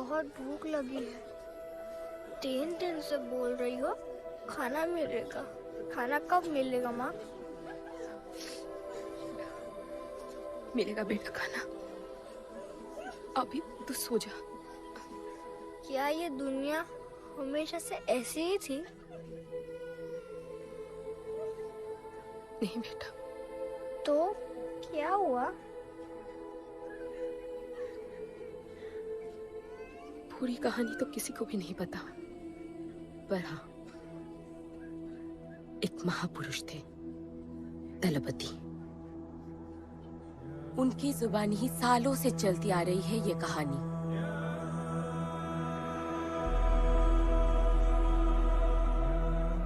बहुत भूख लगी है। 3 दिन से बोल रही हो खाना मिलेगा। खाना कब मिलेगा माँ? मिलेगा बेटा खाना। अभी तो सो जा। क्या ये दुनिया हमेशा से ऐसी ही थी? नहीं बेटा। तो क्या हुआ? पूरी कहानी तो किसी को भी नहीं पता, पर हाँ, एक महापुरुष थे, दलपति। उनकी जुबानी ही सालों से चलती आ रही है ये कहानी।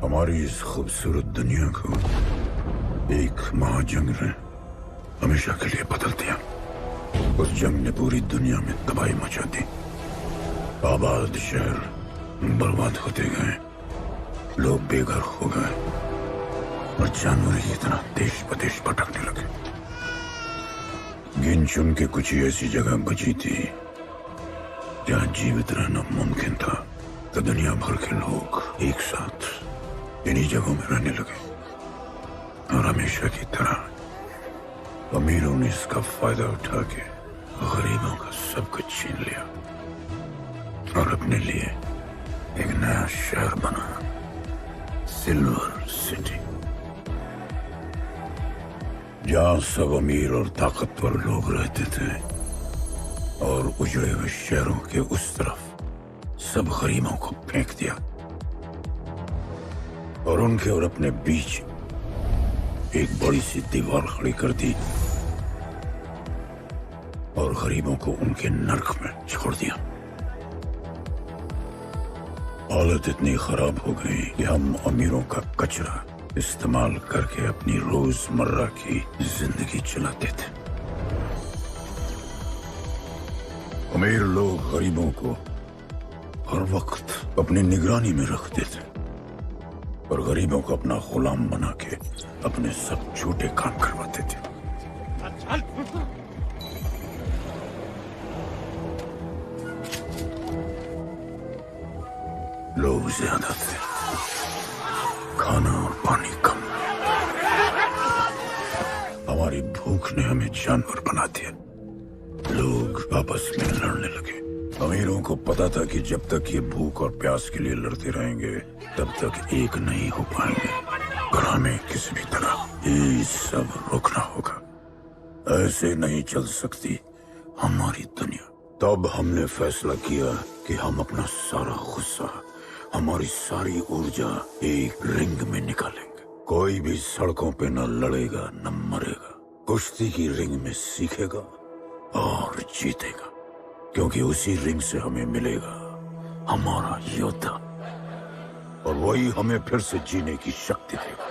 हमारी इस खूबसूरत दुनिया को एक महाजंग ने हमेशा के लिए बदल दिया। उस जंग ने पूरी दुनिया में तबाही मचा दी। आबाद शहर बर्बाद होते गए, लोग बेघर हो गए और जानवर की तरह देश प्रदेश भटकने लगे। गिन चुन के कुछ ही ऐसी जगह बची थी जहां जीवित रहना मुमकिन था। तो दुनिया भर के लोग एक साथ इन्हीं जगहों में रहने लगे और हमेशा की तरह अमीरों ने इसका फायदा उठा के गरीबों का सब कुछ छीन लिया और अपने लिए एक नया शहर बना, सिल्वर सिटी, जहां सब अमीर और ताकतवर लोग रहते थे और उजड़े हुए शहरों के उस तरफ सब गरीबों को फेंक दिया और उनके और अपने बीच एक बड़ी सी दीवार खड़ी कर दी और गरीबों को उनके नर्क में छोड़ दिया। हालत इतनी खराब हो गई कि हम अमीरों का कचरा इस्तेमाल करके अपनी रोजमर्रा की जिंदगी चलाते थे। अमीर लोग गरीबों को हर वक्त अपनी निगरानी में रखते थे और गरीबों को अपना गुलाम बना के अपने सब झूठे काम करवाते थे। लोग ज्यादा थे, खाना और पानी कम। हमारी भूख ने हमें जानवर बना दिया। लोग आपस में लड़ने लगे। अमीरों को पता था कि जब तक ये भूख और प्यास के लिए लड़ते रहेंगे तब तक एक नहीं हो पाएंगे और हमें किसी भी तरह ये सब रोकना होगा। ऐसे नहीं चल सकती हमारी दुनिया। तब हमने फैसला किया कि हम अपना सारा गुस्सा, हमारी सारी ऊर्जा एक रिंग में निकालेंगे। कोई भी सड़कों पे न लड़ेगा न मरेगा, कुश्ती की रिंग में सीखेगा और जीतेगा, क्योंकि उसी रिंग से हमें मिलेगा हमारा योद्धा और वही हमें फिर से जीने की शक्ति देगा,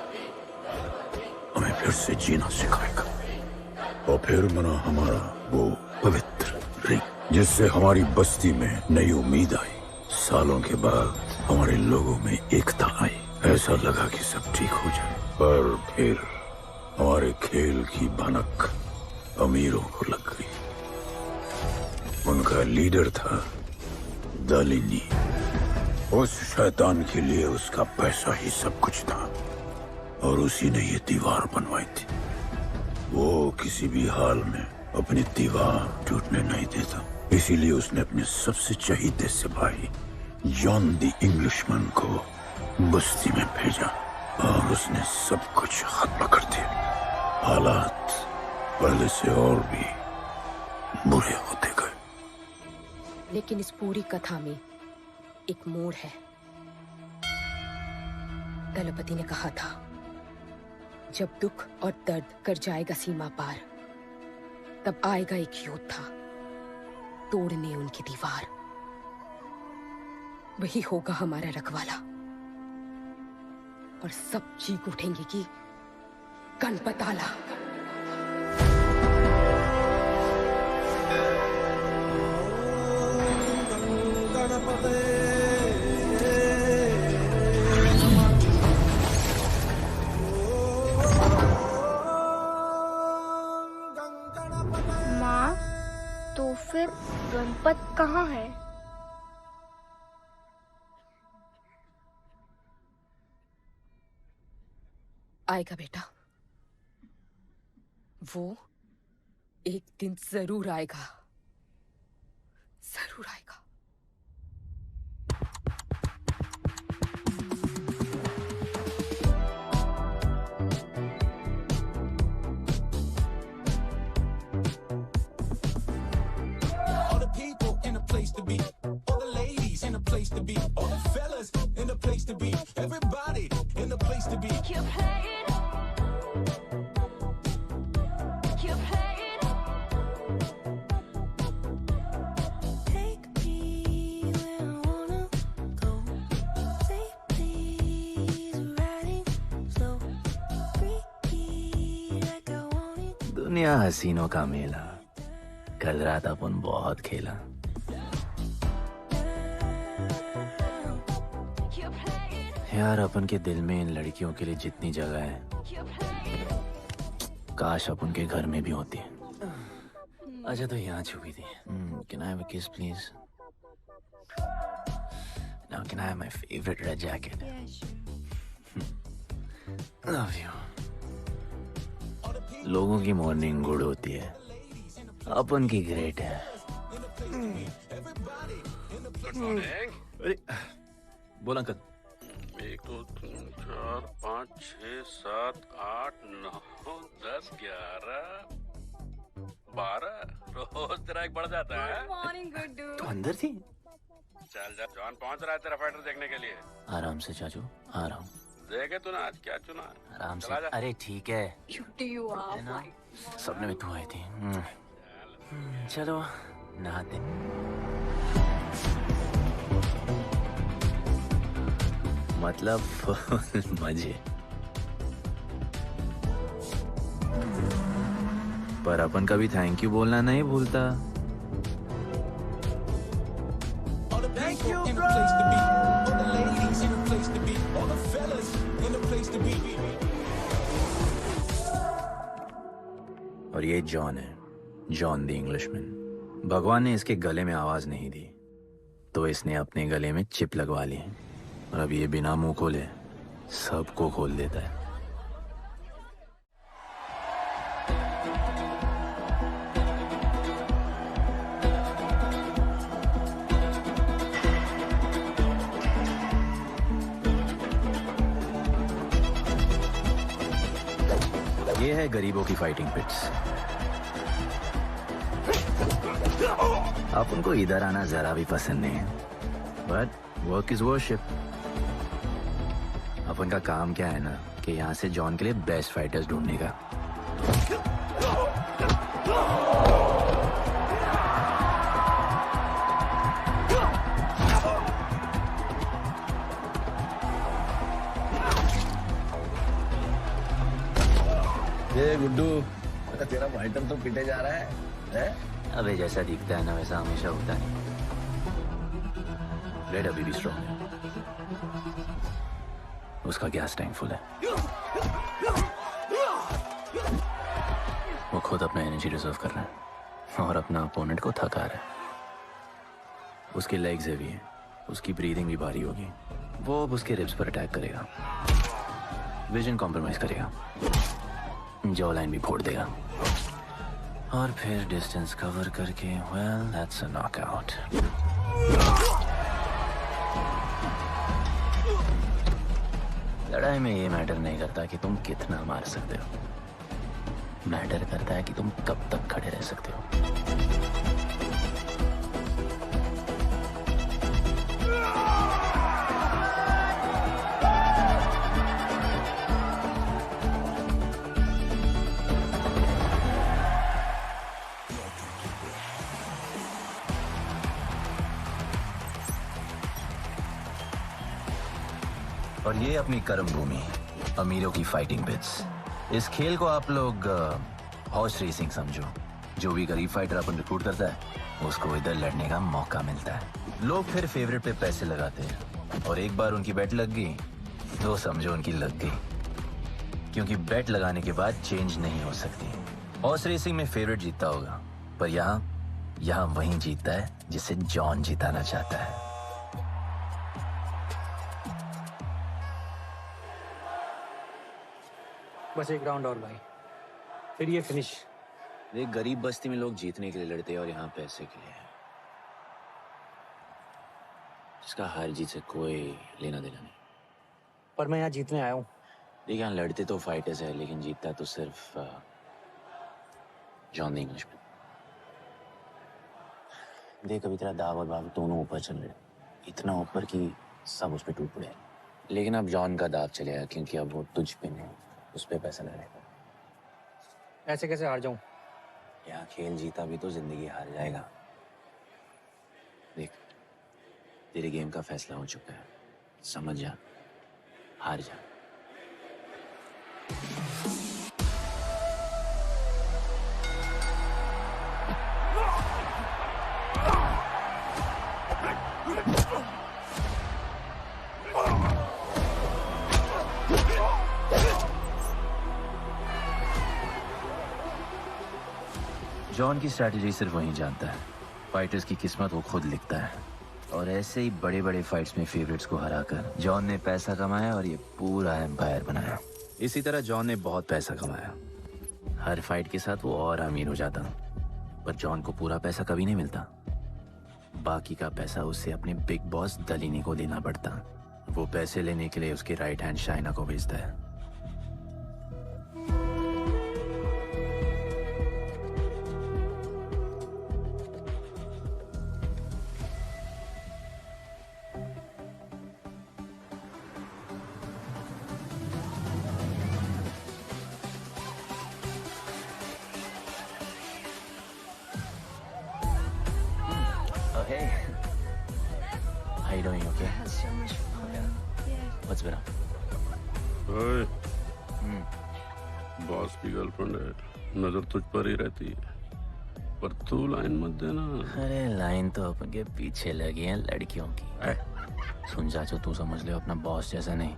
हमें फिर से जीना सिखाएगा। और फिर बना हमारा वो पवित्र रिंग जिससे हमारी बस्ती में नई उम्मीद आई। सालों के बाद हमारे लोगों में एकता आई। ऐसा लगा कि सब ठीक हो जाए, पर फिर हमारे खेल की भनक अमीरों को लग गई। उनका लीडर था दालिनी। उस शैतान के लिए उसका पैसा ही सब कुछ था और उसी ने ये दीवार बनवाई थी। वो किसी भी हाल में अपनी दीवार टूटने नहीं देता, इसीलिए उसने अपने सबसे चहीते सिपाही जॉन द इंग्लिशमैन को बस्ती में भेजा और उसने सब कुछ खत्म कर दिया। हालात पहले से और भी बुरे होते गए। लेकिन इस पूरी कथा में एक मोड़ है। दलपति ने कहा था, जब दुख और दर्द कर जाएगा सीमा पार, तब आएगा एक योद्धा तोड़ने उनकी दीवार। वही होगा हमारा रखवाला और सब चीख उठेंगे कि गणपताला। माँ, तो फिर गणपत कहाँ है? आएगा बेटा, वो एक दिन जरूर आएगा, जरूर आएगा। Place to be, all the ladies in a place to be, all the fellas in a place to be, everybody in a place to be. Keep playing. Keep playing. Take me where I wanna go. Say please, riding slow. Freaky like I want it. दुनिया हसीनों का मेला, कल रात अपन बहुत खेला। यार अपन के दिल में इन लड़कियों के लिए जितनी जगह है, काश अपन के घर में भी होती है। अच्छा तो यहाँ छुपी थी। Can I have a kiss please? Now can I have my favorite red jacket? Love you. लोगों की मॉर्निंग गुड होती है, अपन की ग्रेट है। अरे बोल अंकल। 1 2 3 4 5 6 7 8 9 10 11 12 रोज तेरा एक बढ़ जाता है। मॉर्निंग गुड्डू। तू अंदर थी? चल जा, जॉन पहुंच रहा है तेरा फाइटर देखने के लिए। आराम से चाचू, आराम। देखे तूने आज क्या चुना? आराम से। चला जा। अरे ठीक है, क्यूटी यू आर। सपने में तू आई थी। चलो नहाते। मतलब मजे। पर अपन कभी थैंक यू बोलना नहीं भूलता। All the people in a place to be, all the ladies in a place to be, all the fellas in a place to be. और ये जॉन है, जॉन द इंग्लिशमैन। भगवान ने इसके गले में आवाज नहीं दी, तो इसने अपने गले में चिप लगवा ली, और अब ये बिना मुंह खोले सबको खोल देता है। ये है गरीबों की फाइटिंग पिट्स। आप उनको इधर आना जरा भी पसंद नहीं है, बट वर्क इज वर्शिप। अपन का काम क्या है ना, कि यहाँ से जॉन के लिए बेस्ट फाइटर्स ढूंढने का। ये गुड्डू, तेरा फाइटर तो पिटे जा रहा है? अबे जैसा दिखता है ना वैसा हमेशा होता है। रेड अभी भी स्ट्रॉन्ग है, उसका गैस टैंक फुल है। वो खुद अपना एनर्जी रिजर्व कर रहा है और अपना अपोनेंट को थका रहा है। उसके लेग्स हेवी हैं, उसकी ब्रीदिंग भी भारी होगी। वो अब उसके रिब्स पर अटैक करेगा, विजन कॉम्प्रोमाइज करेगा, जॉ लाइन भी फोड़ देगा, और फिर डिस्टेंस कवर करके वेल दैट्स अ नॉकआउट। लड़ाई में ये मैटर नहीं करता कि तुम कितना मार सकते हो, मैटर करता है कि तुम कब तक खड़े रह सकते हो। और ये अपनी कर्म भूमि, अमीरों की फाइटिंग पिट्स। इस खेल को आप लोग हॉर्स रेसिंग समझो। जो भी गरीब फाइटर अपन रिक्रूट करता है, उसको इधर लड़ने का मौका मिलता है। लोग फिर फेवरेट पे पैसे लगाते हैं, और एक बार उनकी बेट लग गई तो समझो उनकी लग गई, क्योंकि बेट लगाने के बाद चेंज नहीं हो सकती। हॉर्स रेसिंग में फेवरेट जीतता होगा, पर यहाँ वही जीतता है जिसे जॉन जिताना चाहता है। बस एक राउंड और भाई, फिर ये फिनिश। देख, गरीब बस्ती में लोग जीतने के लिए लड़ते हैं और यहाँ पैसे के लिए। जिसका हार जीत से कोई लेना देना नहीं। पर मैं यहाँ जीतने आया हूँ। देख, यहाँ लड़ते तो फाइटर्स है, लेकिन जीतता तो सिर्फ जॉन द इंग्लिशमैन। देख, अभी तेरा दाव और बाव दोनों ऊपर चल रहे, इतना ऊपर कि सब उस पर टूट पड़े। लेकिन अब जॉन का दाव चलेगा, क्योंकि अब वो तुझ पे नहीं, उस पे पैसा लगाएगा। ऐसे कैसे हार जाऊं? यहाँ खेल जीता भी तो जिंदगी हार जाएगा। देख, तेरे गेम का फैसला हो चुका है, समझ जा, हार जा। जॉन की स्ट्रैटेजी सिर्फ वही जानता है। फाइटर्स की किस्मत वो खुद लिखता है। और ऐसे ही बड़े बड़े फाइट्स में फेवरेट्स को हराकर जॉन ने पैसा कमाया और ये पूरा एम्पायर बनाया। इसी तरह जॉन ने बहुत पैसा कमाया। हर फाइट के साथ वो और अमीर हो जाता, पर जॉन को पूरा पैसा कभी नहीं मिलता। बाकी का पैसा उसे अपने बिग बॉस दलीनी को देना पड़ता। वो पैसे लेने के लिए उसके राइट हैंड शाइना को भेजता है। Hey, how you doing? Okay. So much fun. Yeah. What's been up? ओए, बॉस की गर्लफ्रेंड है, नजर तुझ पर ही रहती है, पर तू लाइन मत देना। अरे लाइन तो अपन के पीछे लगी है लड़कियों की। सुन चाचो, तू समझ ले अपना बॉस जैसा नहीं,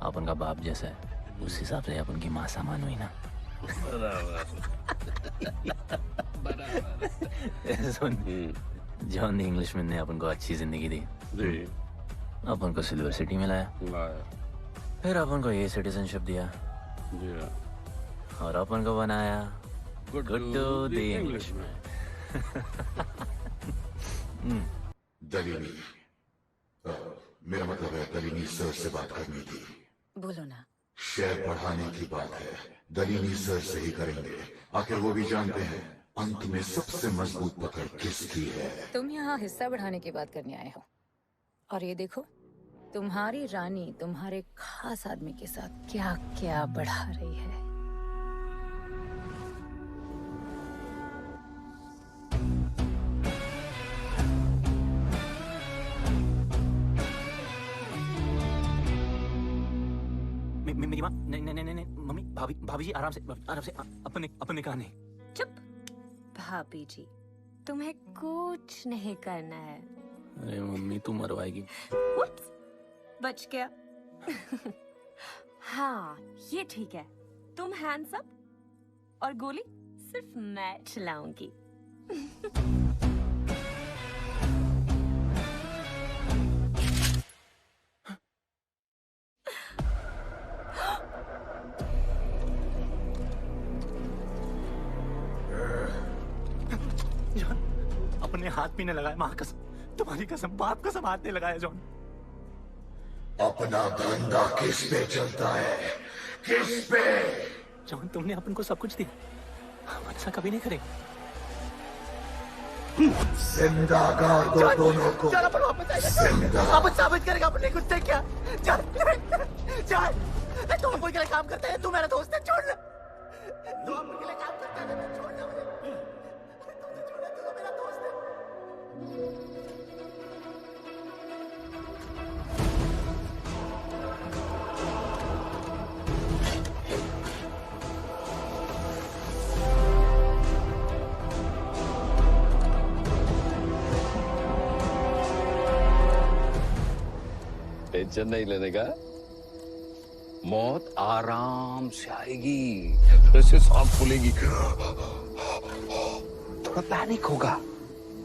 अपन का बाप जैसा है। उस हिसाब से अपन की माँ सामान हुई ना। सुन, जॉन द इंग्लिशमैन ने अपन को अच्छी जिंदगी दी जी। अपन को सिल्वर सिटी में लाया, फिर अपन को ये सिटीजनशिप दिया जी हाँ। और अपन को बनाया गुड्डू द इंग्लिशमैन। दलीनी, मेरा मतलब है दलीनी सर से बात करनी थी। बोलो ना। शेयर बढ़ाने की बात है, दलीनी सर से ही करेंगे। आखिर वो भी जानते हैं अंत में सबसे मजबूत पकड़ किसकी है। तुम यहाँ हिस्सा बढ़ाने की बात करने आए हो, और ये देखो तुम्हारी रानी तुम्हारे खास आदमी के साथ क्या क्या बढ़ा रही है। मेरी माँ, नहीं नहीं नहीं नहीं, मम्मी, भाभी, भाभी जी आराम से अपने कहा नहीं। चुप। भाभी जी, तुम्हें कुछ नहीं करना है। अरे मम्मी, तू मरवाएगी। Whoops, बच गया। हाँ, ये ठीक है। तुम हैंड्स अप और गोली सिर्फ मैं चलाऊंगी। जॉन, अपने हाथ भी नहीं लगाया, माँ कसम, तुम्हारी कसम, बाप कसम, हाथ नहीं लगाया जॉन। अपना धंधा किस पे चलता है, किस पे? जॉन, तुमने अपन को सब कुछ दिया, हम अच्छा कभी नहीं करेंगे। जिंदा गाड़ दो दोनों को। वापस साबित करेगा अपने कुछ से क्या? जान, तू अपन के लिए काम करता है, तू मेरा दोस्त है, छोड़। तू अपन के लिए काम करता है, तू छोड़ ना मुझे। तू मेरा दोस्त है। टेंशन नहीं लेने का, मौत आराम से आएगी, वैसे सांस फूलेगी, थोड़ा पैनिक होगा,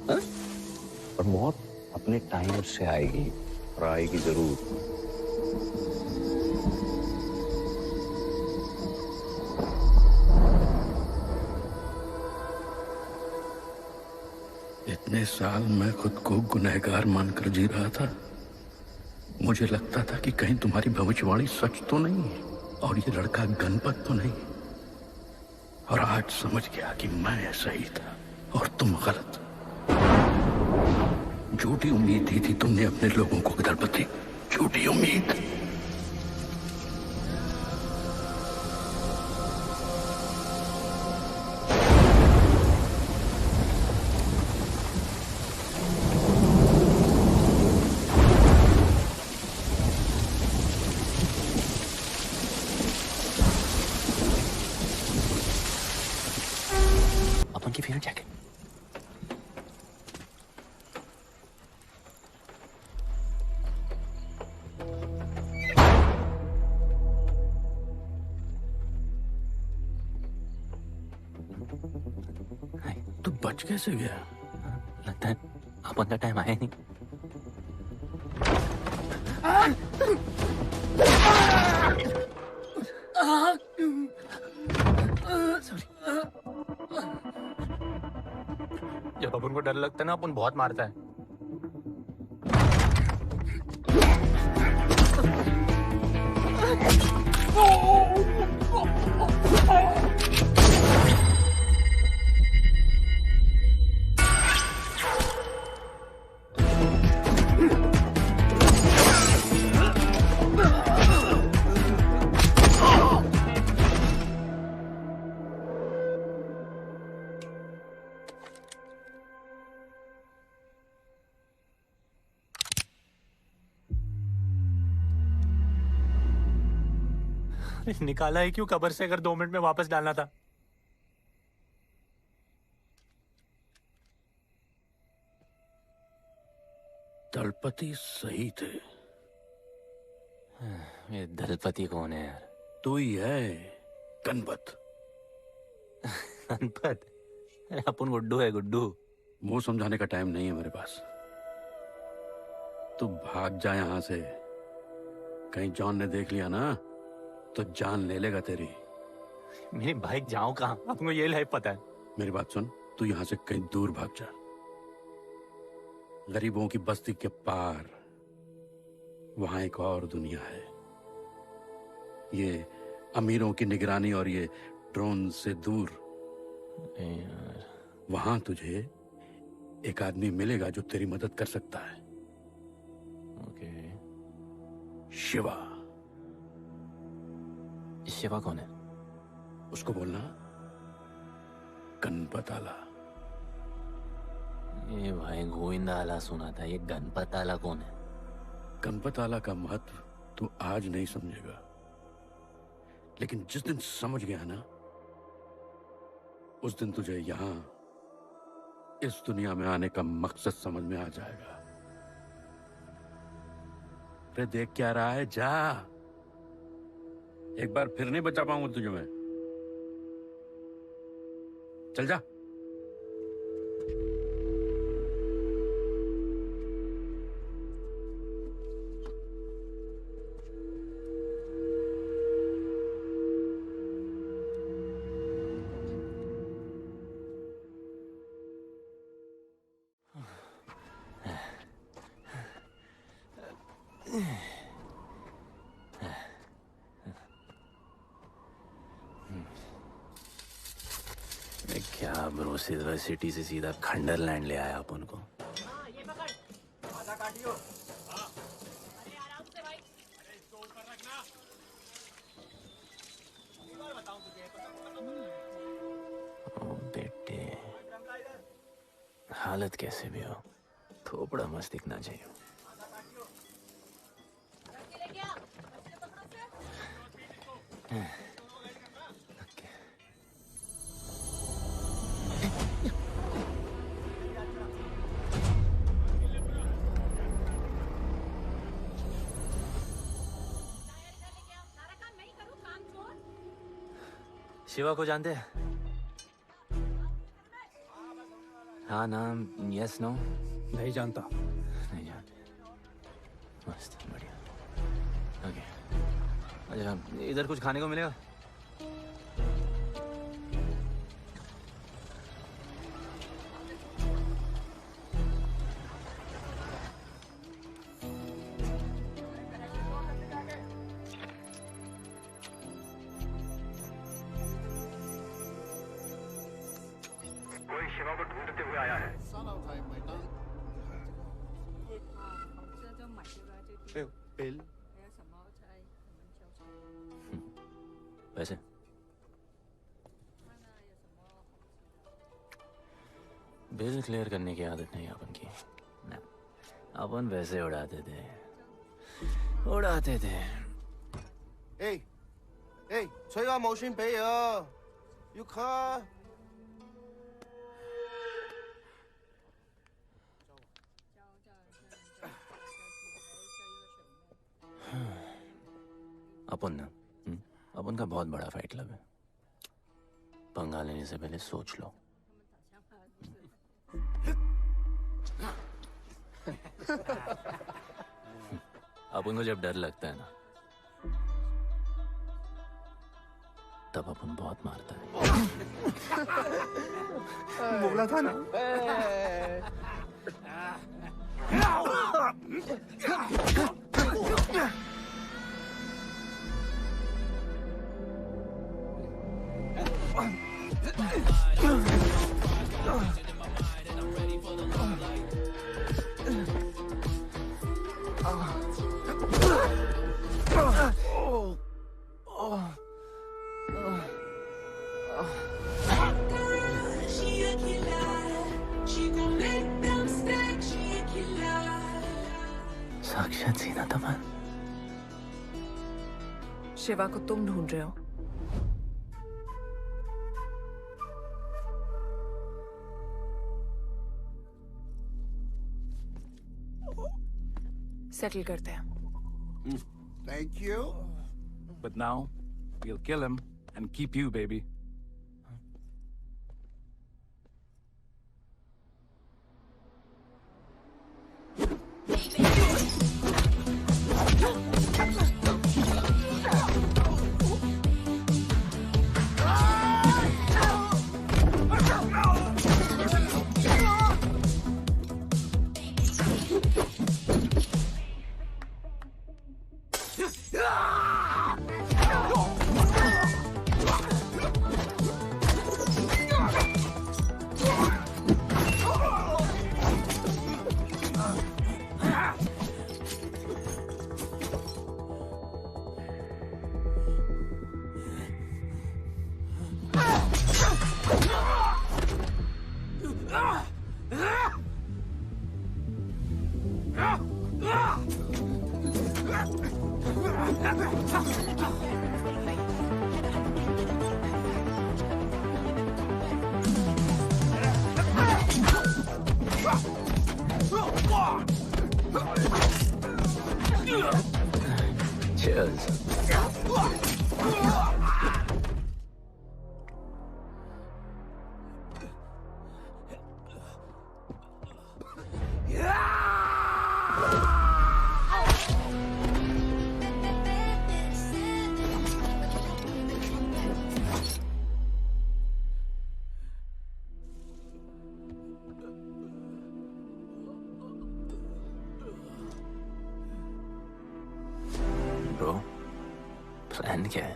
हा? और मौत अपने टाइम से आएगी, और आएगी जरूर। इतने साल मैं खुद को गुनहगार मानकर जी रहा था। मुझे लगता था कि कहीं तुम्हारी भविष्यवाणी सच तो नहीं और ये लड़का गणपत तो नहीं। और आज समझ गया कि मैं सही था और तुम गलत। झूठी उम्मीद दी थी तुमने अपने लोगों को गणपति, झूठी उम्मीद। अपन की फेवरेट जैकेट। तू बच कैसे गया? लगता है अपन का टाइम आया नहीं। जब अपन को डर लगता है ना, अपन बहुत मारता है। निकाला है क्यों कब्र से, अगर 2 मिनट में वापस डालना था? दलपति सही थे। ये दलपति कौन है यार? तू ही है गणपत। गणपत? अरे अपन गुड्डू है, गुड्डू। मुंह समझाने का टाइम नहीं है मेरे पास। तू भाग जा यहां से। कहीं जॉन ने देख लिया ना तो जान ले लेगा तेरी। मेरी बाइक जाऊं कहाँ? आपको ये लाइफ पता है। मेरी बात सुन, तू यहां से कहीं दूर भाग जा। गरीबों की बस्ती के पार वहां एक और दुनिया है। ये अमीरों की निगरानी और ये ड्रोन से दूर। वहां तुझे एक आदमी मिलेगा जो तेरी मदद कर सकता है। ओके। शिवा। शिवा कौन है? उसको बोलना गणपत आला। ये भाई गोविंदा आला सुना था, ये गणपत आला कौन है? गणपत आला का महत्व तू आज नहीं समझेगा, लेकिन जिस दिन समझ गया ना, उस दिन तुझे यहां इस दुनिया में आने का मकसद समझ में आ जाएगा। अरे देख क्या रहा है, जा। एक बार फिर नहीं बचा पाऊंगा तुझे मैं। चल जा। क्या ब्रो, सिल्वर सिटी से सीधा खंडरलैंड ले आया अपन को। ओ बेटे, हालत कैसे भी हो, थोपड़ा मस्त दिखना चाहिए। शिवा को जानते हैं? हाँ, नाम यस नो? नहीं जानता। नहीं जानते। मस्त, बढ़िया। ओके। अच्छा, इधर कुछ खाने को मिलेगा? आया है। वैसे बिल क्लियर करने की आदत नहीं अपन की ना, अपन वैसे उड़ाते थे।吹下冇錢俾啊，要卡。 अपन ना अपन का बहुत बड़ा फाइट क्लब है, पंगा लेने से पहले सोच लो। अपन को जब डर लगता है ना, तब अपन बहुत मारता है। बोला था ना। साक्षात सीना तमन। शिवा को तुम ढूंढ रहे हो? सेटल करते हैं। Thank you. But now, we'll kill him and keep you, baby. Cheers. Bro, plan क्या है?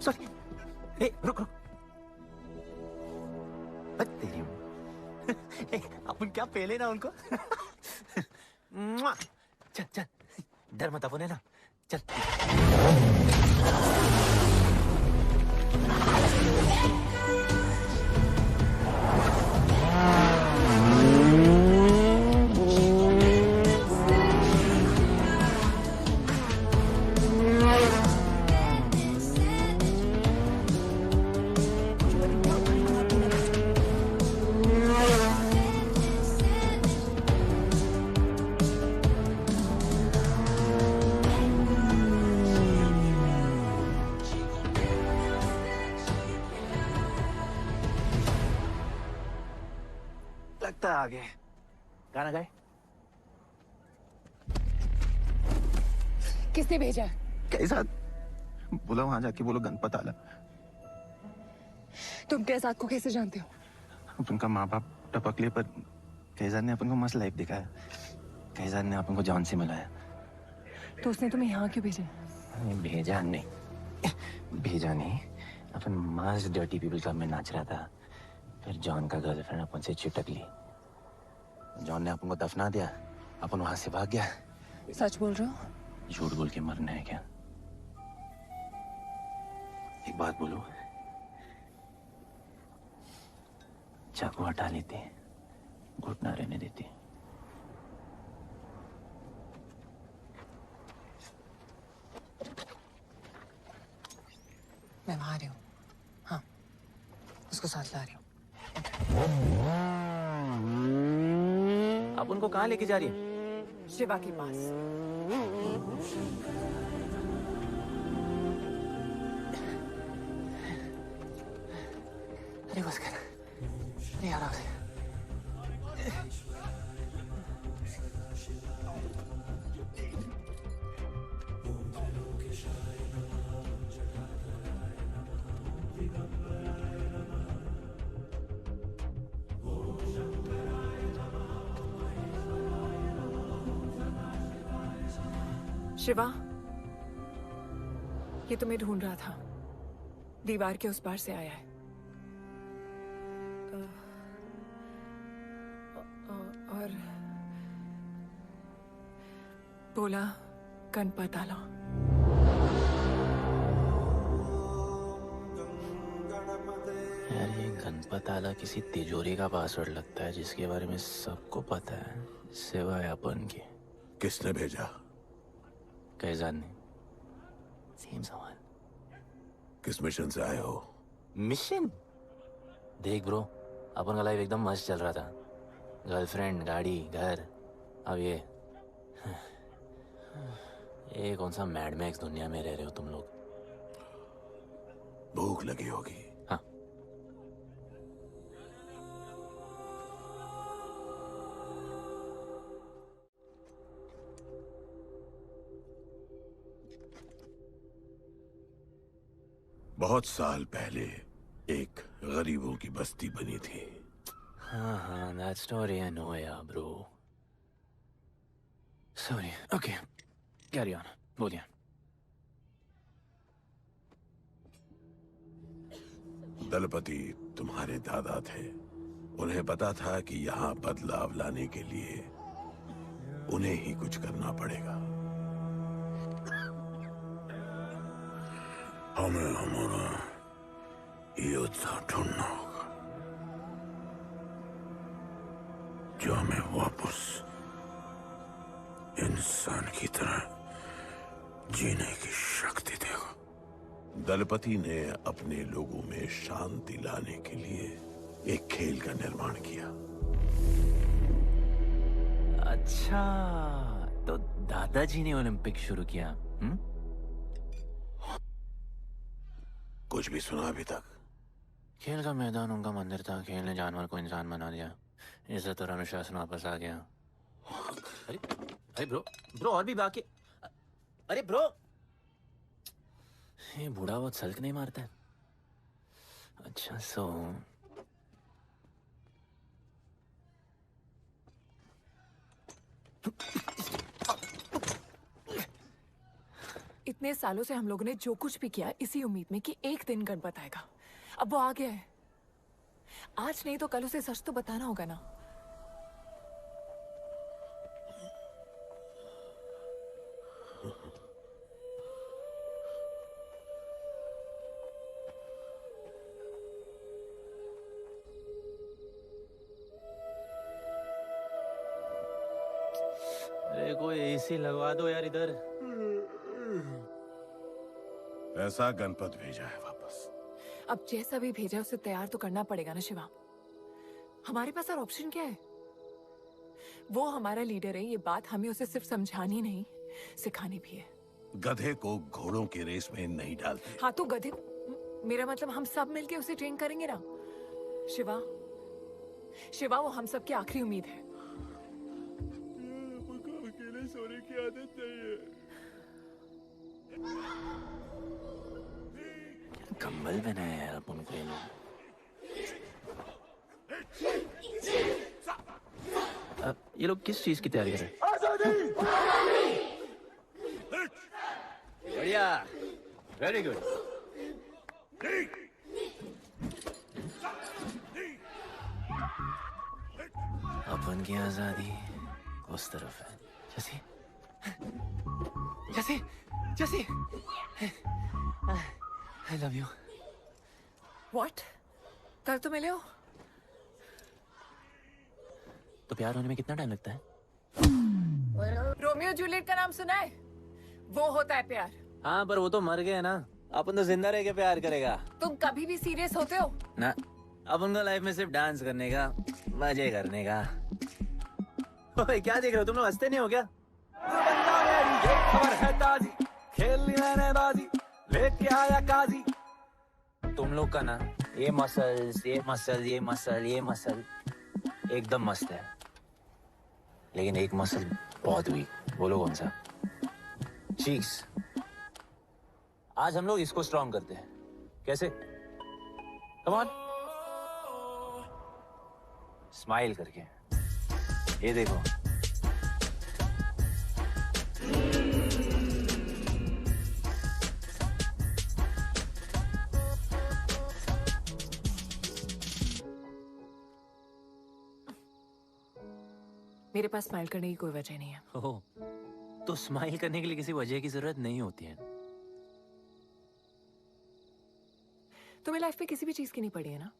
सॉरी, ए रुक रुक। तेरी अपन क्या पहले ना उनको। चल चल, डर मत अपन है ना, चल। लगता है आगे गाना गाए। किसने भेजा? कैसा बोला, वहां जाके बोलो गणपत आला। तुम कैसाद को कैसे जानते हो? उनका माँ बाप टपकले, पर कैसाद ने अपन को मस्त लाइफ दिखाया। कैसाद ने अपन को जॉन से मिलाया। तो उसने तुम्हें यहाँ क्यों भेजा? भेजा नहीं, भेजा नहीं। अपन मास डर्टी पीपल क्लब में नाच रहा था, फिर जॉन का गर्लफ्रेंड अपन से चिपक ली। जॉन ने अपन को दफना दिया, अपन वहां से भाग गया। सच बोल रहे हो? झूठ बोल के मरना है क्या? एक बात बोलूं, चाकू हटा लेते, घुटना रहने देते। मैं वहां आ रही हूँ। हाँ, उसको साथ ला रही हूँ। आप उनको कहाँ लेके जा रही हैं? शिवा के पास। अरे बस कर, नहीं आ रहा। शिवा, ये तुम्हें ढूंढ रहा था। दीवार के उस पार से आया है। और बोला गणपत आला। यार ये गणपत आला किसी तिजोरी का पासवर्ड लगता है जिसके बारे में सबको पता है सिवाय अपन के। किसने भेजा? कैजान ने। सेम सवाल। किस मिशन से आए हो? मिशन? देख ब्रो, अपन का लाइफ एकदम मस्त चल रहा था। गर्लफ्रेंड, गाड़ी, घर। अब ये कौन सा मैड मैक्स दुनिया में रह रहे हो तुम लोग। भूख लगी होगी। हाँ। बहुत साल पहले एक गरीबों की बस्ती बनी थी। हाँ, that story I know, yeah, bro. Sorry. Okay, carry on. बोलिए। दलपति तुम्हारे दादा थे। उन्हें पता था कि यहाँ बदलाव लाने के लिए उन्हें ही कुछ करना पड़ेगा। हमें हमारा योद्धा ढूंढना होगा जो हमें वापस इंसान की तरह जीने की शक्ति देगा। दलपति ने अपने लोगों में शांति लाने के लिए एक खेल का निर्माण किया। अच्छा, तो दादाजी ने ओलंपिक शुरू किया। कुछ भी सुना अभी तक? खेल का मैदान उनका मंदिर था। खेल ने जानवर को इंसान बना दिया। इज्जत और अनुशासन वापस आ गया। अरे ब्रो और भी बाकी। अरे ब्रो, ये बूढ़ा बहुत सल्क नहीं मारता है। अच्छा इतने सालों से हम लोगों ने जो कुछ भी किया इसी उम्मीद में कि एक दिन गणपत आएगा। अब वो आ गया है। आज नहीं तो कल उसे सच तो बताना होगा ना। अरे कोई एसी लगवा दो यार इधर। ऐसा गणपत भेजा है वापस। अब जैसा भी भेजा उसे तैयार तो करना पड़ेगा ना शिवा। हमारे पास और ऑप्शन क्या है? वो हमारा लीडर है, ये बात हमें उसे सिर्फ समझानी नहीं सिखानी भी है। गधे को घोड़ों की रेस में नहीं डालते। हाँ तो गधे, मेरा मतलब हम सब मिलके उसे ट्रेन करेंगे ना। शिवा, शिवा वो हम सब की आखिरी उम्मीद है। अकेले सोने की आदत नहीं है। कंबल बनाया यार अपन को ये लोग। ये लोग किस चीज की तैयारी कर रहे हैं? बढ़िया, वेरी गुड। अपन की आजादी उस तरफ है। जैसे जैसे जैसे आई लव यू। What? कल तो मिले हो। तो प्यार होने में कितना टाइम लगता है? रोमियो जूलियट का नाम सुना है? वो होता है प्यार। हाँ, पर वो तो मर गए ना। अपन तो जिंदा रह के प्यार करेगा। तुम कभी भी सीरियस होते हो? ना, अपन को लाइफ में सिर्फ डांस करने का, मजे करने का। ओए, क्या देख रहे हो तुम लोग? हंसते नहीं हो क्या? खबर है ताजी, खेलनी मैंने बाजी, लेके आया काजी। तुम लोग का ना ये मसल्स, ये मसल, ये मसल, ये मसल एकदम मस्त है, लेकिन एक मसल बहुत वीक। बोलो कौन सा? चीक्स। आज हम लोग इसको स्ट्रॉन्ग करते हैं। कैसे? कम ऑन, स्माइल करके। ये देखो, मेरे पास स्माइल करने की कोई वजह नहीं है। ओह, तो स्माइल करने के लिए किसी वजह की जरूरत नहीं होती है। तुम्हें लाइफ में किसी भी चीज की नहीं पड़ी है ना?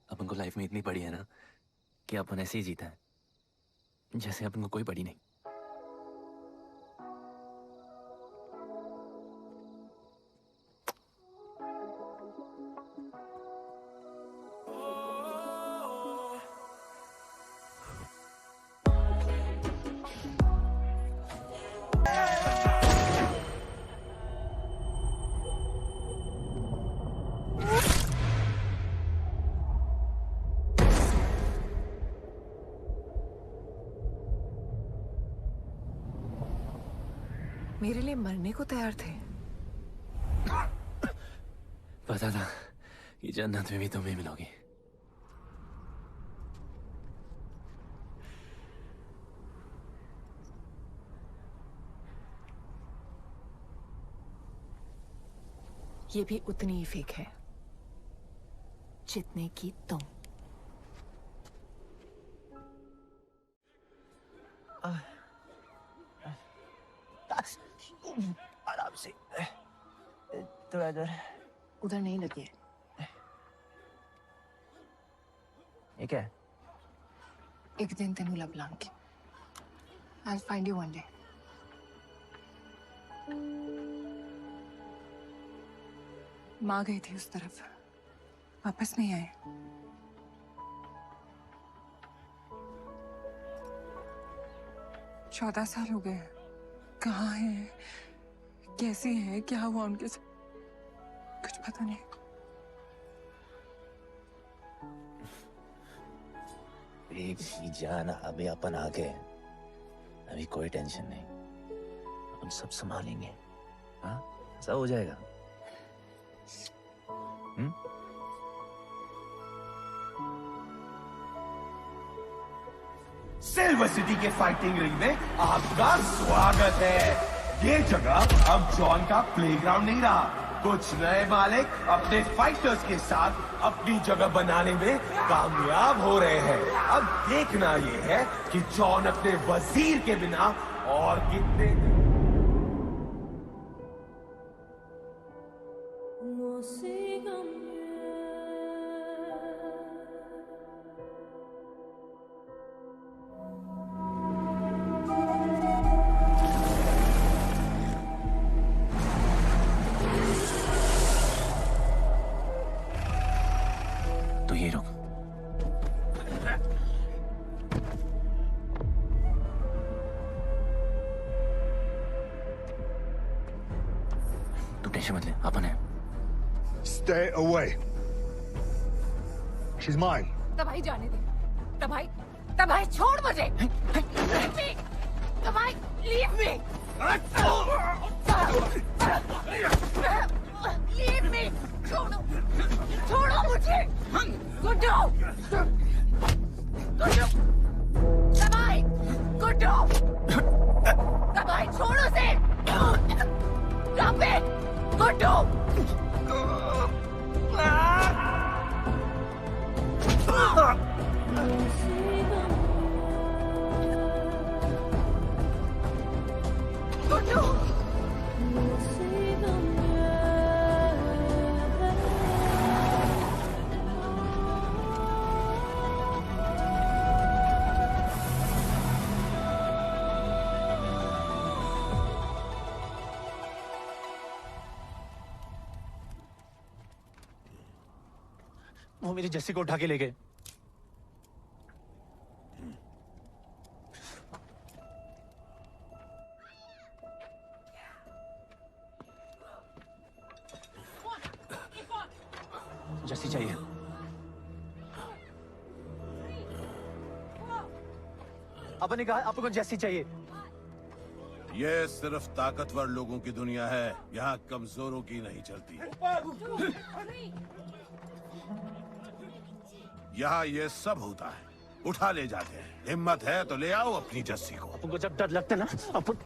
अपन को लाइफ में इतनी पड़ी है ना कि अपन ऐसे ही जीता है जैसे अपन को कोई पड़ी नहीं। मेरे लिए मरने को तैयार थे। पता था कि जन्नत में भी तुम ही मिलोगी। ये भी उतनी ही फेक है जितने की तुम। आराम से, थोड़ा इधर। उधर नहीं लगी है। ये क्या है? एक दिन तेनू लब Langi. I'll find you one day. माँ गई थी उस तरफ, वापस नहीं आए। चौदह साल हो गए। कहाँ है, कैसे है, क्या हुआ उनके साथ, कुछ पता नहीं। बेबी जान, अभी अपन आ गए, अभी कोई टेंशन नहीं, अपन सब संभालेंगे। हाँ, सब हो जाएगा। सिल्वर सिटी के फाइटिंग रिंग में आपका स्वागत है। ये जगह अब जॉन का प्लेग्राउंड नहीं रहा। कुछ नए मालिक अपने फाइटर्स के साथ अपनी जगह बनाने में कामयाब हो रहे हैं। अब देखना ये है कि जॉन अपने वजीर के बिना और कितने तो ये रुक। तू टेंशन मत ले, अपन है। Stay away. She's mine. तबाही जाने दे। तबाही छोड़ मुझे। Leave me. तबाही, leave me. Leave me. छोड़ो मुझे। गुड्डू। तबाही, गुड्डू। तबाही छोड़ो उसे। Drop it. गुड्डू। वो मेरी जस्सी को उठा के ले गए। जस्सी चाहिए। अपन ने कहा आपको जस्सी चाहिए। ये सिर्फ ताकतवर लोगों की दुनिया है, यहाँ कमजोरों की नहीं चलती। यहाँ ये सब होता है, उठा ले जाते हैं। हिम्मत है तो ले आओ अपनी जस्सी को। अपन को जब डर लगता है ना, अपन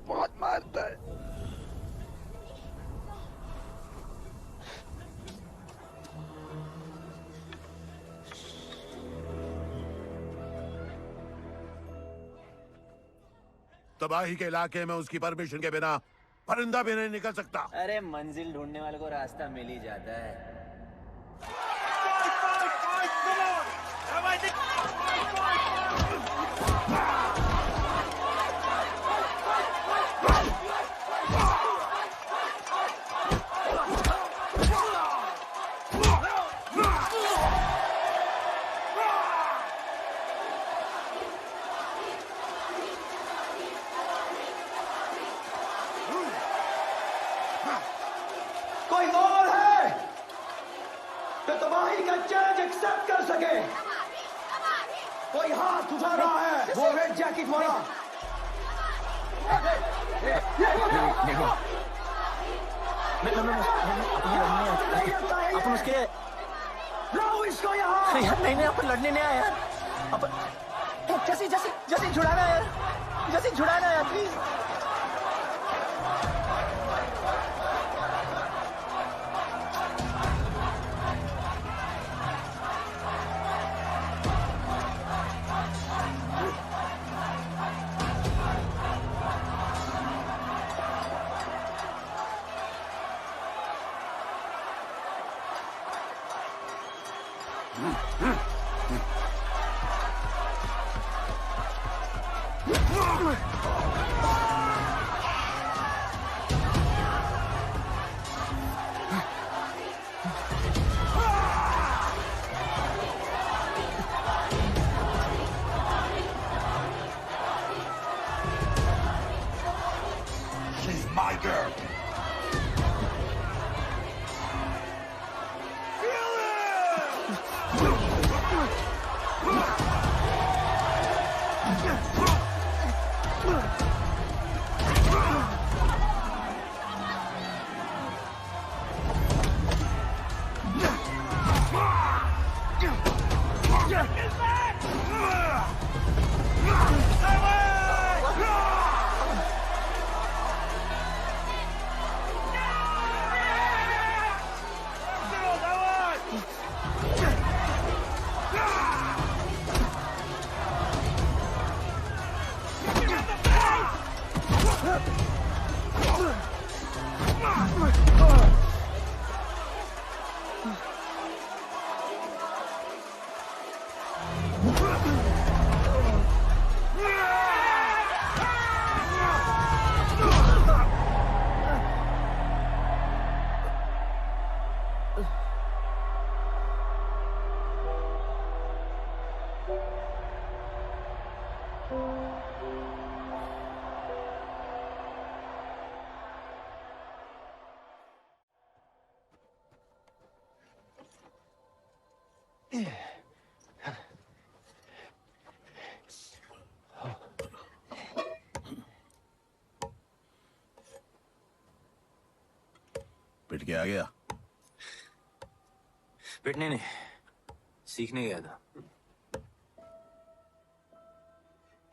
बहुत मारता है। तबाही के इलाके में उसकी परमिशन के बिना परिंदा भी नहीं निकल सकता। अरे मंजिल ढूंढने वाले को रास्ता मिल ही जाता है। कोई और है तो तबाही का चैलेंज एक्सेप्ट कर सके? कोई हाथ उठा रहा है, वो रेड जैकेट वाला। अपन उसके लाओ इसको यहाँ। यार नहीं अपन लड़ने नहीं आया यार। अपन जैसी जैसी जैसी छुड़ाना यार, जैसी छुड़ाना यार प्लीज। She's my girl. पिट के आ गया। पिटने नहीं, सीखने गया था।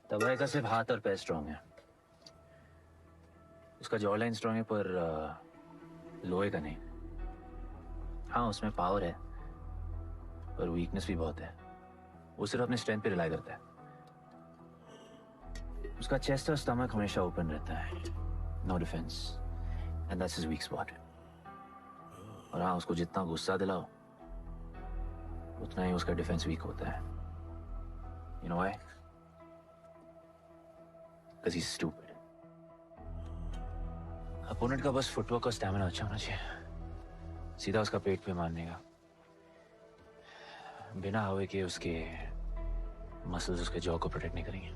तबाही का सिर्फ हाथ और पैर स्ट्रांग है, उसका जॉ लाइन स्ट्रांग है, पर लोहे का नहीं। हाँ उसमें पावर है, पर वीकनेस भी बहुत है। वो सिर्फ अपने स्ट्रेंथ पे रिलाई करता है। उसका चेस्ट और स्टमक हमेशा ओपन रहता है, no defense, and that's his weak spot. और हाँ उसको जितना गुस्सा दिलाओ उतना ही उसका डिफेंस वीक होता है। You know why? Because he's stupid. Opponent का बस फुटवर्क और स्टैमिना अच्छा होना चाहिए। सीधा उसका पेट पे मारने का, बिना हवा के। उसके मसल्स उसके जॉ को प्रोटेक्ट नहीं करेंगे।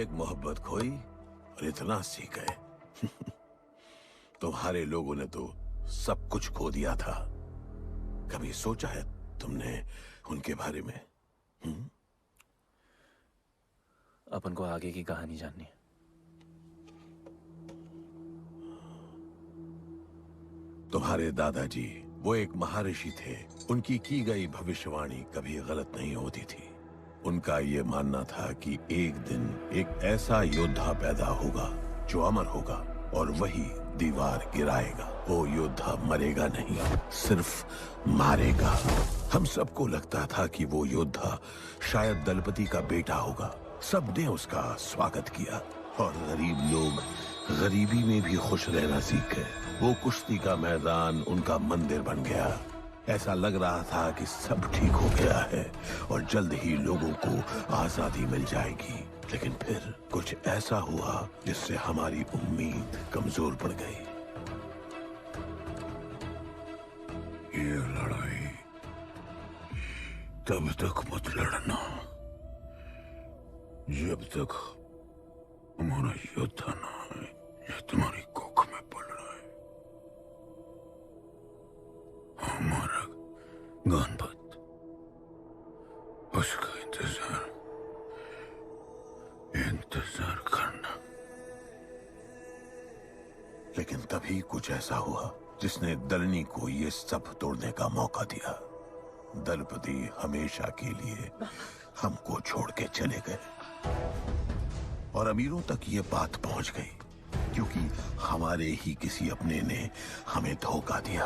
एक मोहब्बत खोई और इतना सीख गए। तुम्हारे लोगों ने तो सब कुछ खो दिया था। कभी सोचा है तुमने उनके बारे में? अपन को आगे की कहानी जाननी है। तुम्हारे दादाजी वो एक महर्षि थे। उनकी की गई भविष्यवाणी कभी गलत नहीं होती थी। उनका ये मानना था कि एक दिन एक ऐसा योद्धा पैदा होगा जो अमर होगा और वही दीवार गिराएगा। वो योद्धा मरेगा नहीं, सिर्फ मारेगा। हम सबको लगता था कि वो योद्धा शायद दलपति का बेटा होगा। सबने उसका स्वागत किया और गरीब लोग गरीबी में भी खुश रहना सीख गए। वो कुश्ती का मैदान उनका मंदिर बन गया। ऐसा लग रहा था कि सब ठीक हो गया है और जल्द ही लोगों को आजादी मिल जाएगी। लेकिन फिर कुछ ऐसा हुआ जिससे हमारी उम्मीद कमजोर पड़ गई। ये लड़ाई तब तक मत लड़ना जब तक हमारा योद्धा ना है या तुम्हारी कोख में पल रहा है। हमारा गणपत, उसका इंतजार करना। लेकिन तभी कुछ ऐसा हुआ जिसने दलनी को ये सब तोड़ने का मौका दिया। दलपति हमेशा के लिए हमको छोड़ के चले गए और अमीरों तक ये बात पहुंच गई क्योंकि हमारे ही किसी अपने ने हमें धोखा दिया।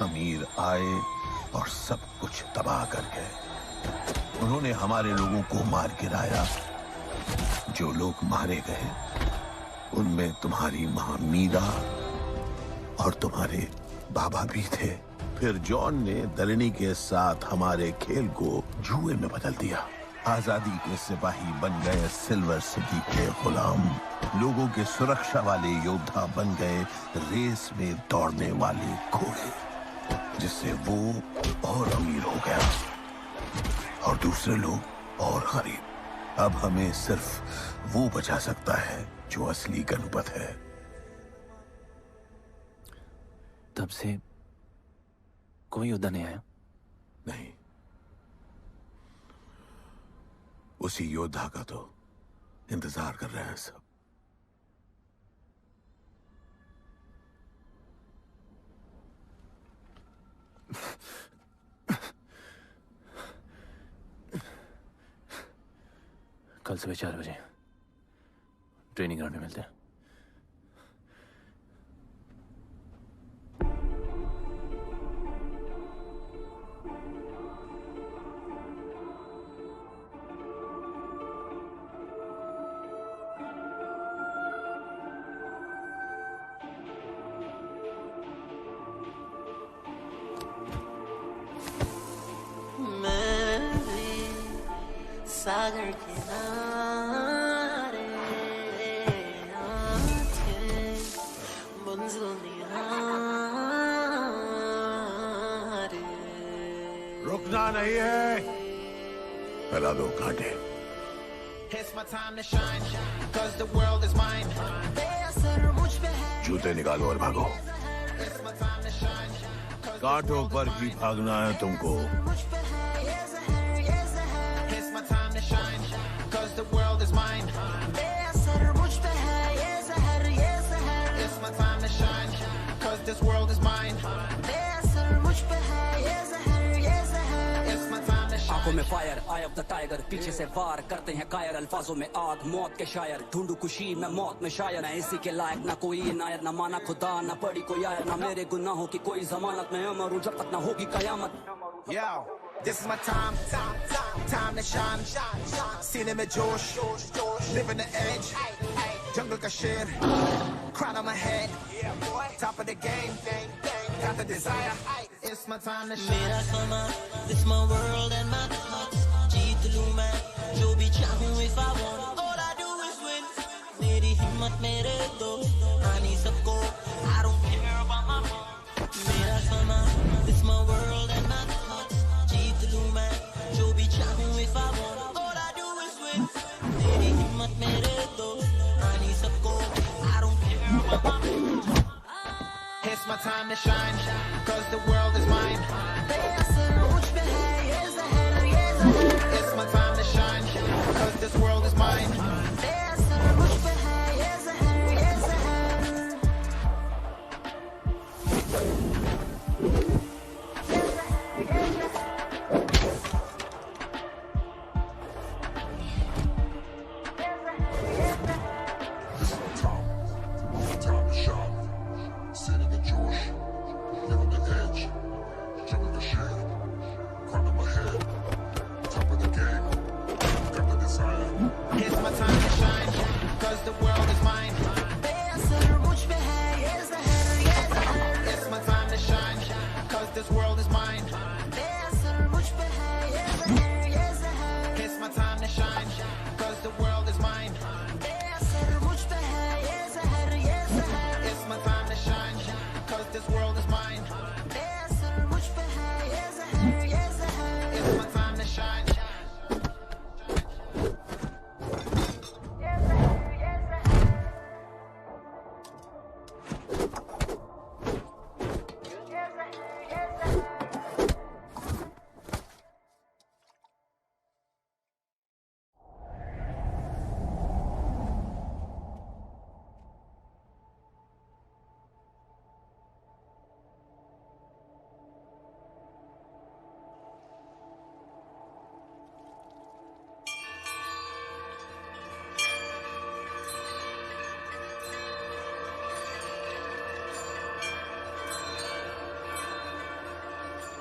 अमीर आए और सब कुछ तबाह कर गए। उन्होंने हमारे लोगों को मार गिराया। जो लोग मारे गए उनमें तुम्हारी मां मीरा और तुम्हारे बाबा भी थे। फिर जॉन ने दलनी के साथ हमारे खेल को जुए में बदल दिया। आजादी के सिपाही बन गए सिल्वर सिटी के गुलाम। लोगों के सुरक्षा वाले योद्धा बन गए रेस में दौड़ने वाले घोड़े, जिससे वो और अमीर हो गया और दूसरे लोग और गरीब। अब हमें सिर्फ वो बचा सकता है जो असली गणपत है। तब से कोई योद्धा नहीं आया? नहीं, उसी योद्धा का तो इंतजार कर रहे हैं सब। कल सुबह 4 बजे ट्रेनिंग ग्राउंड में मिलते हैं। सागर किनारे आंखें मंजिल निहारे। रुकना नहीं है, फैला दो कांटे। जूते निकालो और भागो। कांटों पर ही भागना है तुमको। The world is mine. बेअसर मुझ पे है ये जहर It's my time to shine. Cause this world is mine. बेअसर मुझ पे है ये जहर It's my time to shine. आंखों में fire, I of the tiger, पीछे से वार करते हैं कायर, अल्फाजों में आग, मौत के शायर, ढूंढू खुशी मैं मौत में शायर, है इसी के लायक ना कोई इनायत, ना माना खुदा ना पड़ी कोई आयर, ना मेरे गुनाहों की कोई जमानत, मैं अमर हूँ जब तक ना होगी कयामत। Yo, this is my time to shine. सीने में जोश, living the edge, jungle का शेर, crown on my head, top of the game, got the desire. It's my time to shine. मेरा समा, it's my world and my thoughts. जीत लूँ मैं जो भी चाहूँ if I want. All I do is win. मेरी हिम्मत मेरे दोस्त, आनी सबको. I don't care about my mom. my time to shine, cause the world is mine. It's my time to shine, cause this world is mine.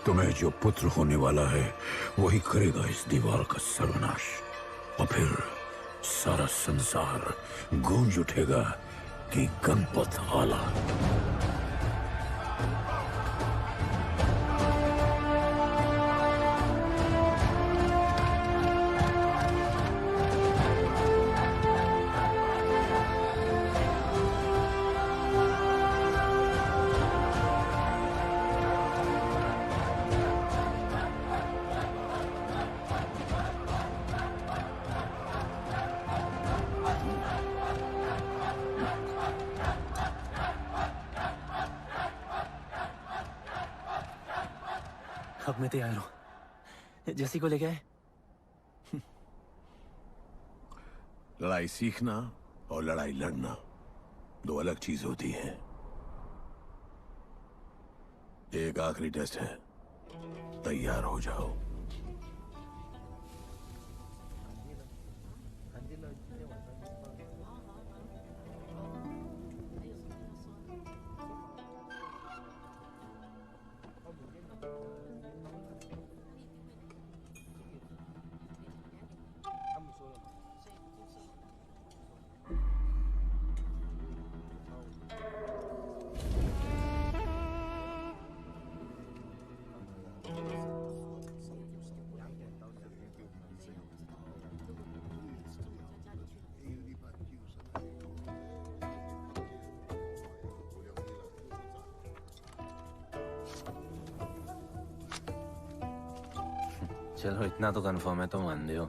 तुम्हें जो पुत्र होने वाला है वही करेगा इस दीवार का सर्वनाश, और फिर सारा संसार गूंज उठेगा कि गणपत आला। अब मैं तैयार हूं। जैसी को लेके आए। लड़ाई सीखना और लड़ाई लड़ना दो अलग चीज होती है। एक आखिरी टेस्ट है, तैयार हो जाओ। चलो इतना तो कंफर्म है, तो मान दो।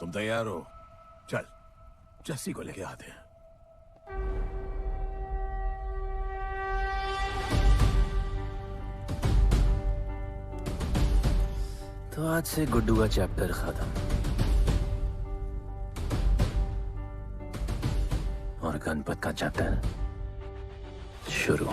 तुम तैयार हो? चल जस्सी को लेके आते हैं। तो आज से गुड्डू का चैप्टर खत्म और गणपत का चैप्टर शुरू।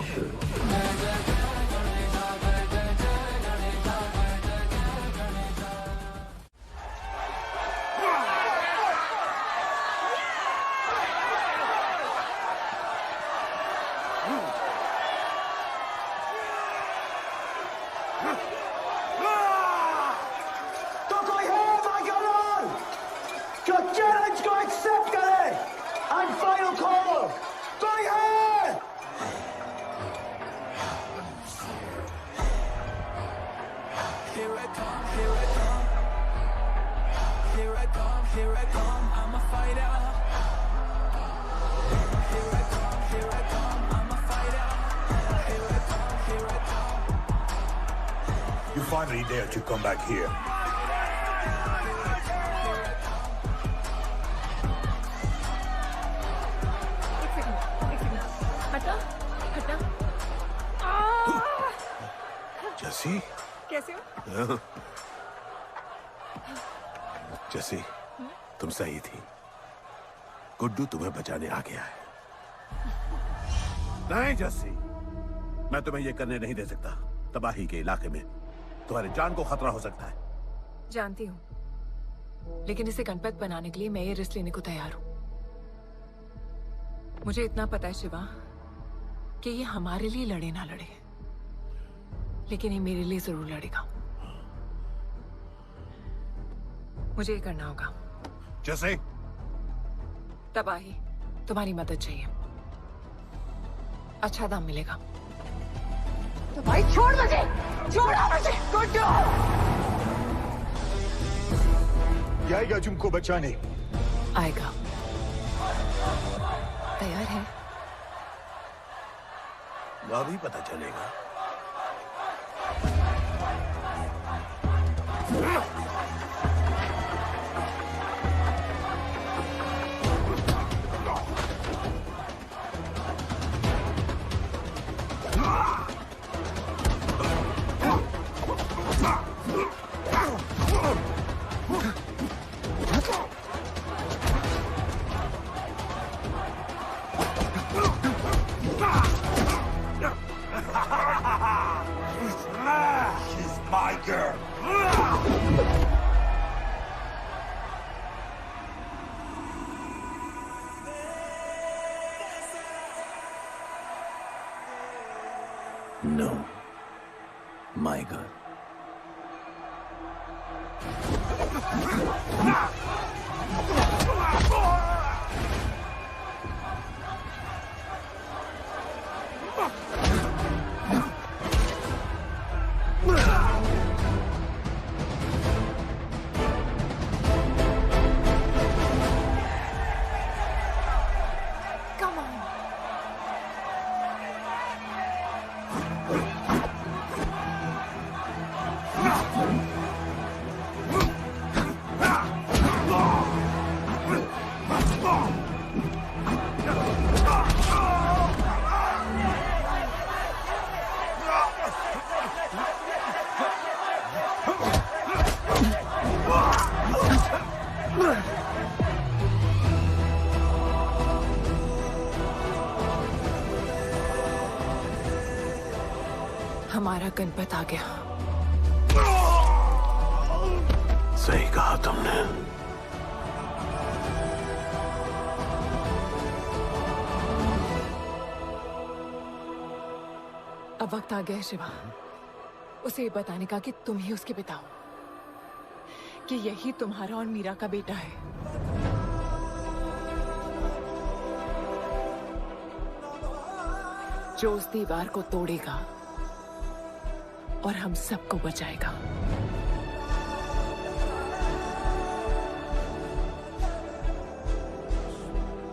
तो कोई है भाग्यवान जो चैलेंज को एक्सेप्ट करे एंड फाइनल कॉल कोई है? Here I come, here I come. Here I come, here I come. I'm a fighter. Here I come, here I come. I'm a fighter. Here I come, here I come. You finally dared to come back here. हटा हटा। जस्सी कैसे हो? जस्सी तुम सही थी। गुड्डू तुम्हें बचाने आ गया है। नहीं जस्सी, मैं तुम्हें यह करने नहीं दे सकता। तबाही के इलाके में तुम्हारी जान को खतरा हो सकता है। जानती हूँ, लेकिन इसे गणपत बनाने के लिए मैं ये रिस्क लेने को तैयार हूँ। मुझे इतना पता है शिवा कि ये हमारे लिए लड़े ना लड़े, लेकिन ये मेरे लिए जरूर लड़ेगा। मुझे ये करना होगा। जैसे तबाही, तुम्हारी मदद चाहिए। अच्छा दाम मिलेगा। तो भाई छोड़ मुझे, छोड़ो मुझे, गुड्डू। आएगा तुमको बचाने। आएगा। तैयार है? अभी पता चलेगा। She's my girl. No, my girl. Come on. हमारा गणपत आ गया। सही कहा तुमने। अब वक्त आ गया है शिवा, उसे ये बताने का कि तुम ही उसके पिता हो, कि यही तुम्हारा और मीरा का बेटा है। जो उस दीवार को तोड़ेगा और हम सबको बचाएगा।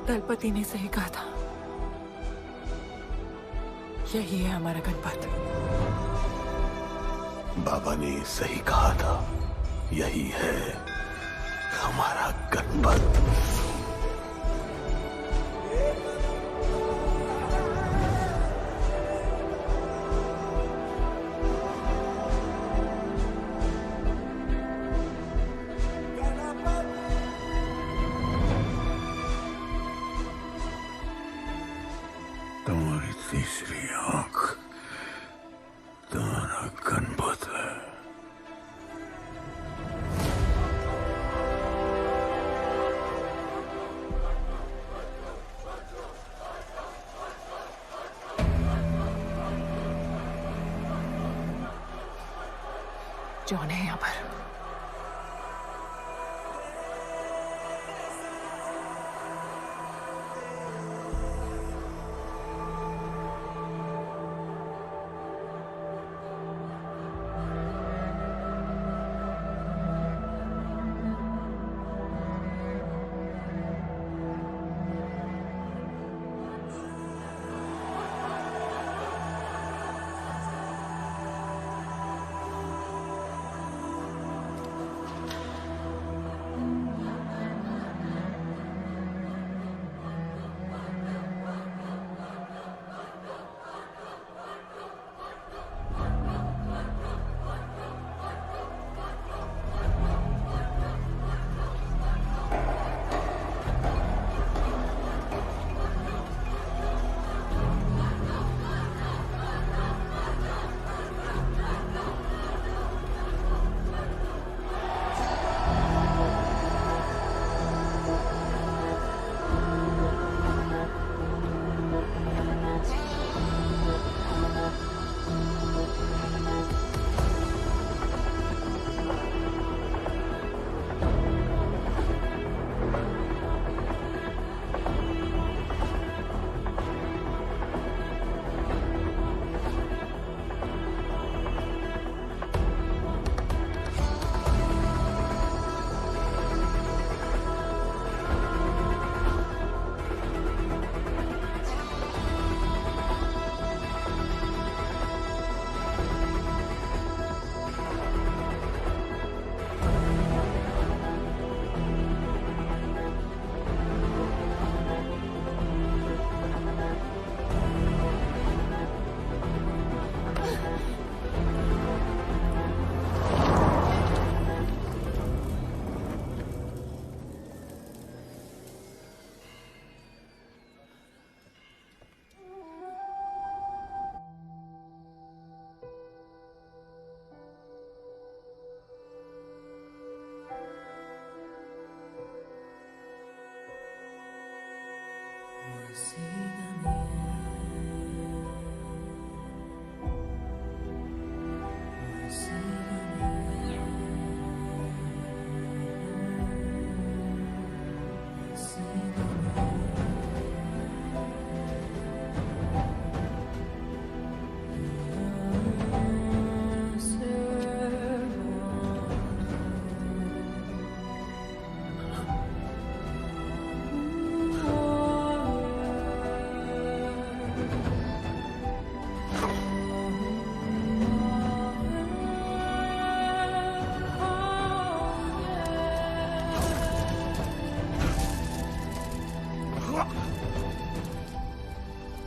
दलपति ने सही कहा था, यही है हमारा गणपत। बाबा ने सही कहा था, यही है हमारा गणपत। तुम्हारी तीसरी आंख तुम्हारा गणपत है। जॉन है यहाँ पर।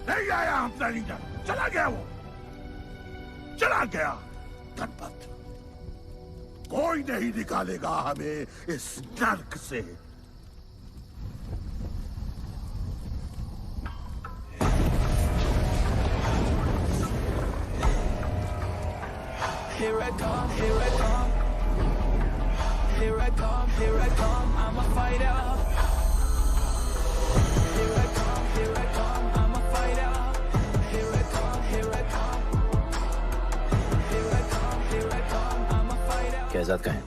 नहीं आया अपना लीडर, चला गया वो, चला गया। गणपत कोई नहीं निकालेगा हमें इस नर्क से। Here I come, here I come. Here I come, here I come. I'm a fighter. Here I come, here I come. I'm a fighter. Here I come, here I come. Here I come, here I come. I'm a fighter. Kaizad का है?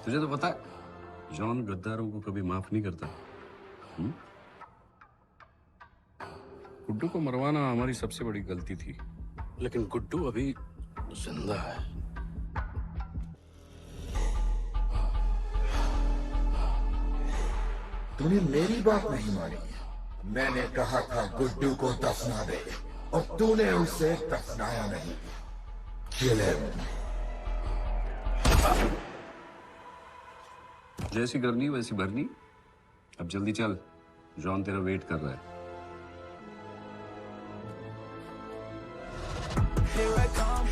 तुझे तो पता है John गद्दारों को कभी माफ नहीं करता। गुड्डू को मरवाना हमारी सबसे बड़ी गलती थी, लेकिन गुड्डू अभी जिंदा है। तूने मेरी बात नहीं मानी। मैंने कहा था गुड्डू को दफना दे और तूने उसे दफनाया नहीं। Kill him. जैसी करनी वैसी भरनी। अब जल्दी चल, जॉन तेरा वेट कर रहा है।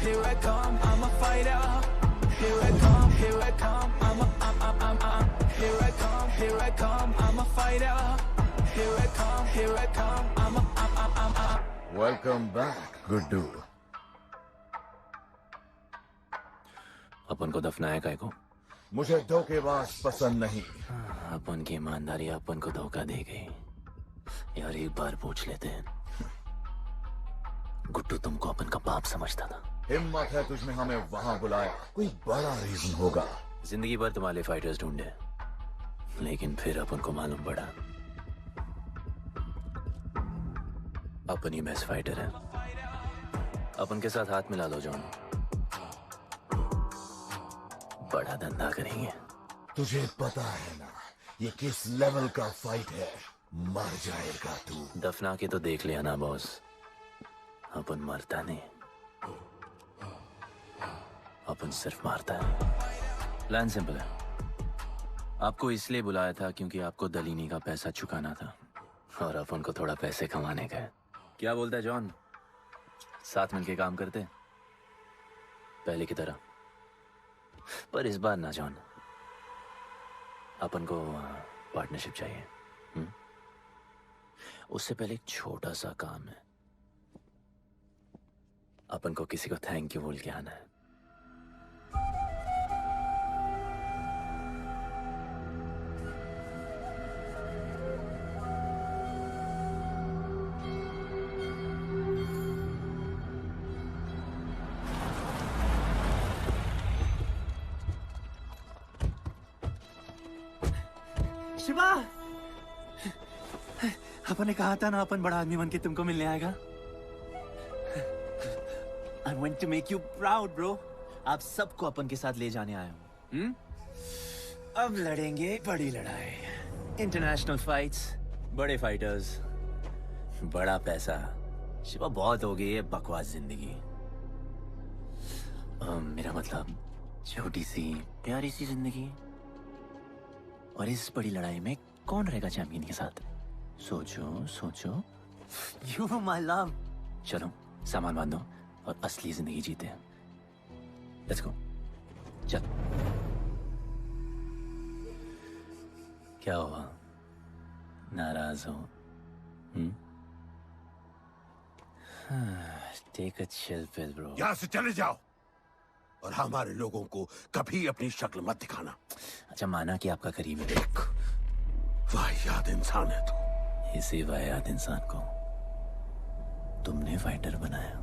Here I come, I'm a fighter. Here I come, here I come, I'm here I come, I'm a fighter. Here I come, I'm welcome back Guddu. अपन को दफनाया काय को? मुझे धोखेबाज पसंद नहीं। अपन की ईमानदारी अपन को धोखा दे गई। यार एक बार पूछ लेते हैं, गुड्डू तुमको अपन का बाप समझता था। हिम्मत है तुझमें हमें वहां बुलाया, कोई बड़ा रीजन होगा। जिंदगी भर तुम्हारे फाइटर्स ढूंढे, लेकिन फिर अपन को मालूम पड़ा अपन ही बेस्ट फाइटर है। अपन के साथ हाथ मिला लो जॉन, बड़ा धंधा करेंगे। तुझे पता है ना ये किस लेवल का फाइट है? मर जाएगा तू। दफना के तो देख लिया ना बॉस, अपन मरता नहीं, अपन सिर्फ मारता है। प्लान सिंपल है, आपको इसलिए बुलाया था क्योंकि आपको दलीनी का पैसा चुकाना था और अपन को थोड़ा पैसे कमाने का है। क्या बोलता है जॉन, साथ मिलके काम करते पहले की तरह? पर इस बार ना जॉन, अपन को पार्टनरशिप चाहिए। उससे पहले एक छोटा सा काम है, अपन को किसी को थैंक यू बोल के आना है। शिवा, अपन ने कहा था ना अपन बड़ा आदमी बन के तुमको मिलने आएगा। I want to make you proud, bro. आप सबको अपन के साथ ले जाने आया हूँ। अब लड़ेंगे बड़ी लड़ाई, इंटरनेशनल फाइट्स, बड़े फाइटर्स, बड़ा पैसा। शिवा बहुत हो गई है बकवास जिंदगी। मेरा मतलब छोटी सी प्यारी सी जिंदगी, और इस बड़ी लड़ाई में कौन रहेगा चैंपियन के साथ? सोचो सोचो। You my love। चलो सामान बांधो और असली जिंदगी जीते हैं। Let's go. चल। क्या हुआ, नाराज हो? Take a chill pill bro. यहाँ से चले जाओ और हमारे लोगों को कभी अपनी शक्ल मत दिखाना। अच्छा माना कि आपका करीबी एक वाहियात इंसान है तू। इसी वाहियात इंसान को तुमने फाइटर बनाया।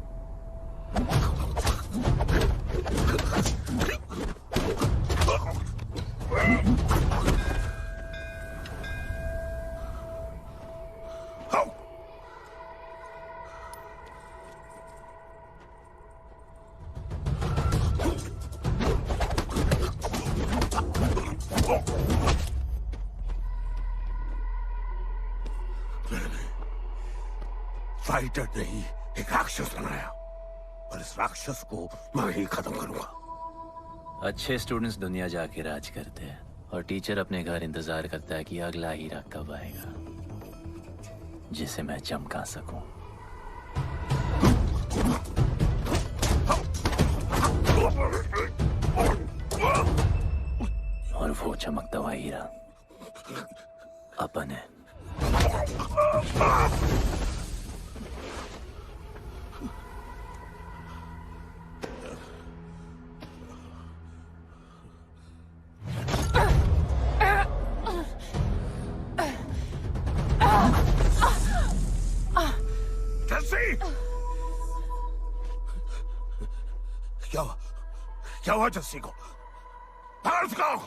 फाइटर नहीं, एक राक्षस बनाया, और इस राक्षस को मैं ही खत्म करूंगा। अच्छे स्टूडेंट्स दुनिया जाके राज करते हैं और टीचर अपने घर इंतजार करता है कि अगला हीरा कब आएगा जिसे मैं चमका सकूं। और वो चमकता हुआ हीरा अपन है। क्या हुआ जस्सी को? बाहर निकालो।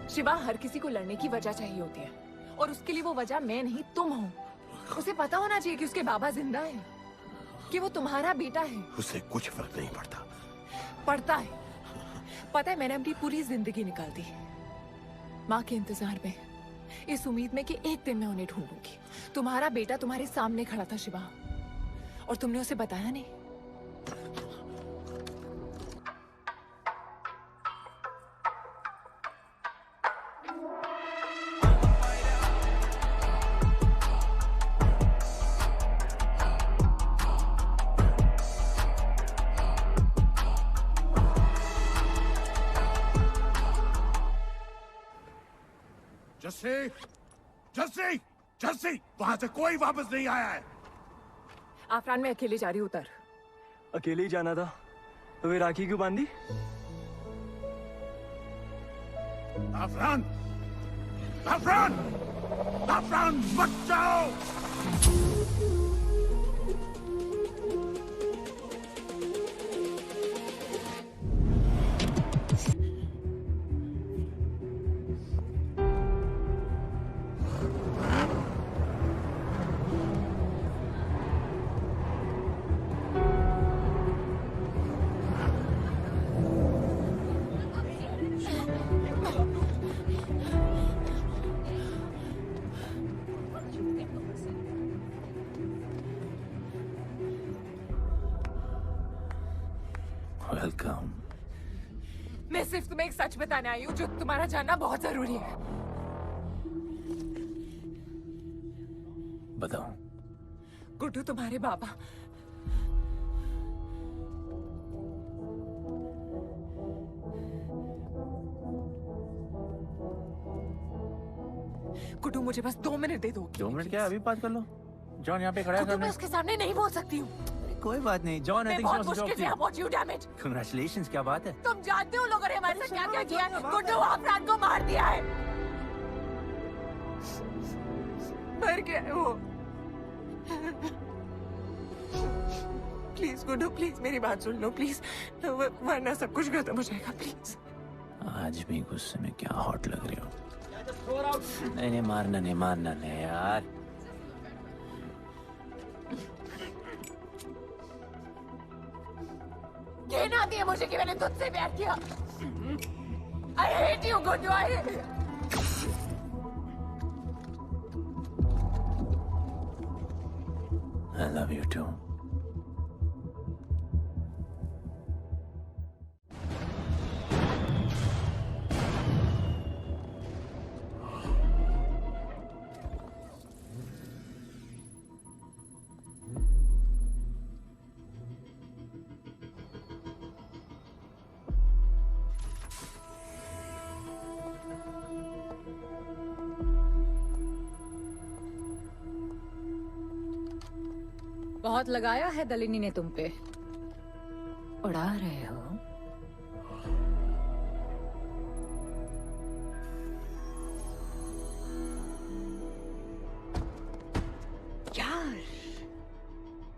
शिवा, हर किसी को लड़ने की वजह चाहिए होती है और उसके लिए वो वजह मैं नहीं तुम हो। उसे पता होना चाहिए कि उसके बाबा जिंदा है, कि वो तुम्हारा बेटा है। उसे कुछ फर्क नहीं पड़ता। पड़ता है। पता है, मैंने अपनी पूरी जिंदगी निकाल दी माँ के इंतजार में, इस उम्मीद में कि एक दिन मैं उन्हें ढूंढूंगी। तुम्हारा बेटा तुम्हारे सामने खड़ा था शिवा, और तुमने उसे बताया नहीं। जस्सी, जस्सी, जस्सी, वहां से कोई वापस नहीं आया है। आफरान, मैं अकेले जा रही हूँ। उतर। अकेले ही जाना था तो वे राखी क्यों बांधी? आफरान, आफरान, आफरान, मत जाओ। वेलकम। मैं सिर्फ तुम्हें एक सच बताने आई हूँ, जो तुम्हारा जानना बहुत जरूरी है। बताओ। गुड्डू तुम्हारे बाबा गुड्डू, मुझे बस 2 मिनट दे दो। 2 मिनट क्या, अभी बात कर लो। जॉन यहाँ पे खड़ा है। गुड्डू, मैं उसके सामने नहीं बोल सकती हूँ। कोई बात नहीं जॉन, मैं बहुत मुश्किल से about you, damn it. Congratulations, क्या बात है। तुम जानते हो लोगों ने हमारे साथ क्या क्या किया है। गुड्डू आफरान को मार दिया है। मर गया है वो। प्लीज गुड्डू, प्लीज मेरी बात सुन लो प्लीज, वरना सब कुछ खत्म हो जाएगा। प्लीज। आज भी गुस्से में क्या हॉट लग रही हो। नहीं, मारना नहीं यार। कहना आती है मुझे कि मैंने तुझसे प्यार किया। I hate you, Guddu. I love you too. बहुत लगाया है दलिनी ने तुम पे। उड़ा रहे हो। यार,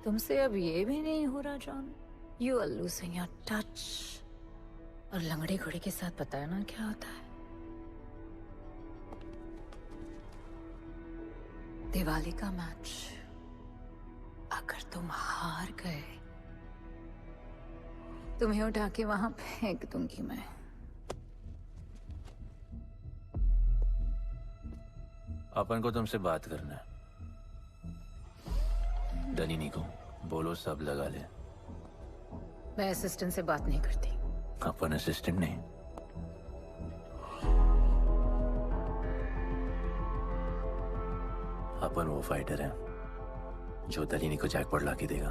तुमसे अब ये भी नहीं हो रहा John. You are losing your touch. और लंगड़े घोड़े के साथ पता है ना क्या होता है। दिवाली का मैच अगर तुम हार गए, तुम्हें उठा के वहां फेंक दूंगी मैं। अपन को तुमसे बात करना है। दलिनी को बोलो सब लगा ले। मैं असिस्टेंट से बात नहीं करती। अपन असिस्टेंट नहीं, अपन वो फाइटर है जो दलिनी को जैकपॉट लाके देगा।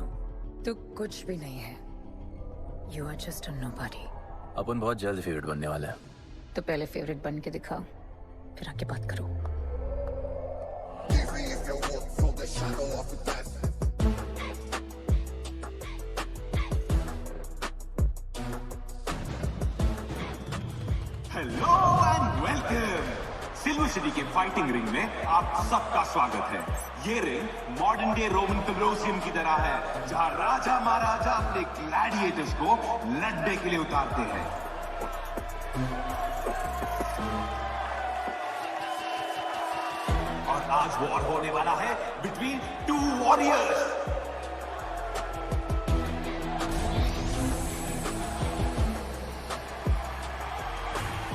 तू कुछ भी नहीं है। You are just a nobody. अपन बहुत जल्द फेवरेट बनने वाला है। तो पहले फेवरेट बन के दिखाओ, फिर आके बात करो। Hello and welcome. Silver city के फाइटिंग रिंग में आप सबका स्वागत है। ये ring modern day Roman Colosseum की तरह है, जहां राजा महाराजा अपने ग्लैडिएटर्स को लड़ने के लिए उतारते हैं। आज वॉर होने वाला है बिटवीन टू वॉरियर्स।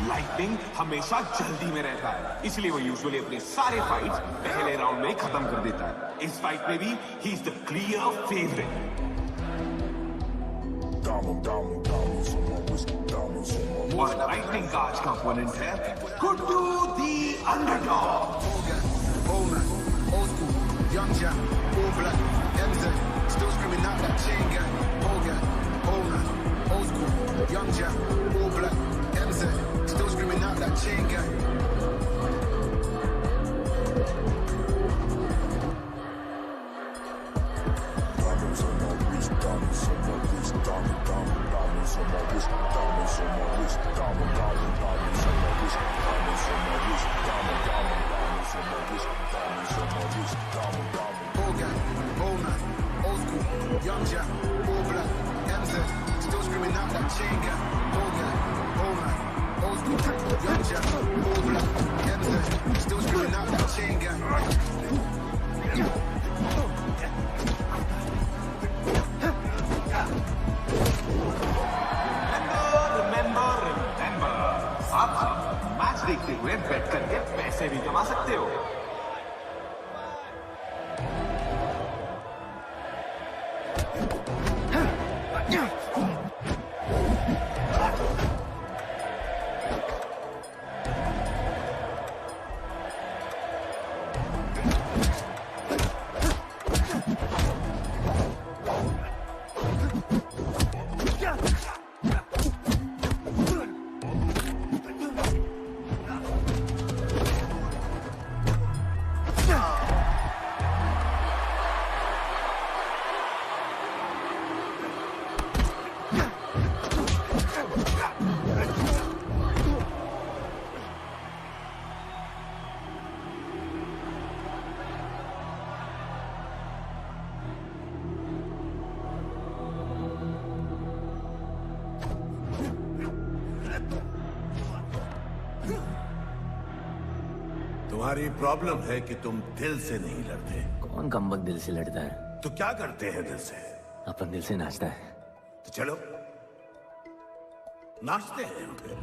लाइटनिंग हमेशा जल्दी में रहता है, इसलिए वो यूजुअली अपने सारे फाइट्स पहले राउंड में ही खत्म कर देता है। इस फाइट में भी he is the clear favourite. और लाइटनिंग का आज का ओपोनेंट है गुड्डू दी underdog. Young Jack, all black, MZ, still screaming out that chain gang. Old school, young Jack, all black, MZ, still screaming out that chain gang. Diamonds on my wrist, diamonds on my wrist, diamonds on my wrist, diamonds on my wrist, diamonds on my wrist, diamonds on my wrist, diamonds on my wrist, diamonds on my wrist, diamond. Old gang, old man, old school, young Jack, all black, MZ, still screaming out that chain gang. Old gang, old man, old school, young Jack, all black, MZ, still screaming out that chain gang. Remember, आप match देखते हुए बेट करके पैसे भी कमा सकते हो। तुम्हारी प्रॉब्लम है कि तुम दिल से नहीं लड़ते। कौन कमबख्त दिल से लड़ता है? तो क्या करते हैं दिल से? अपन दिल से नाचता है। तो चलो नाचते हैं हम फिर।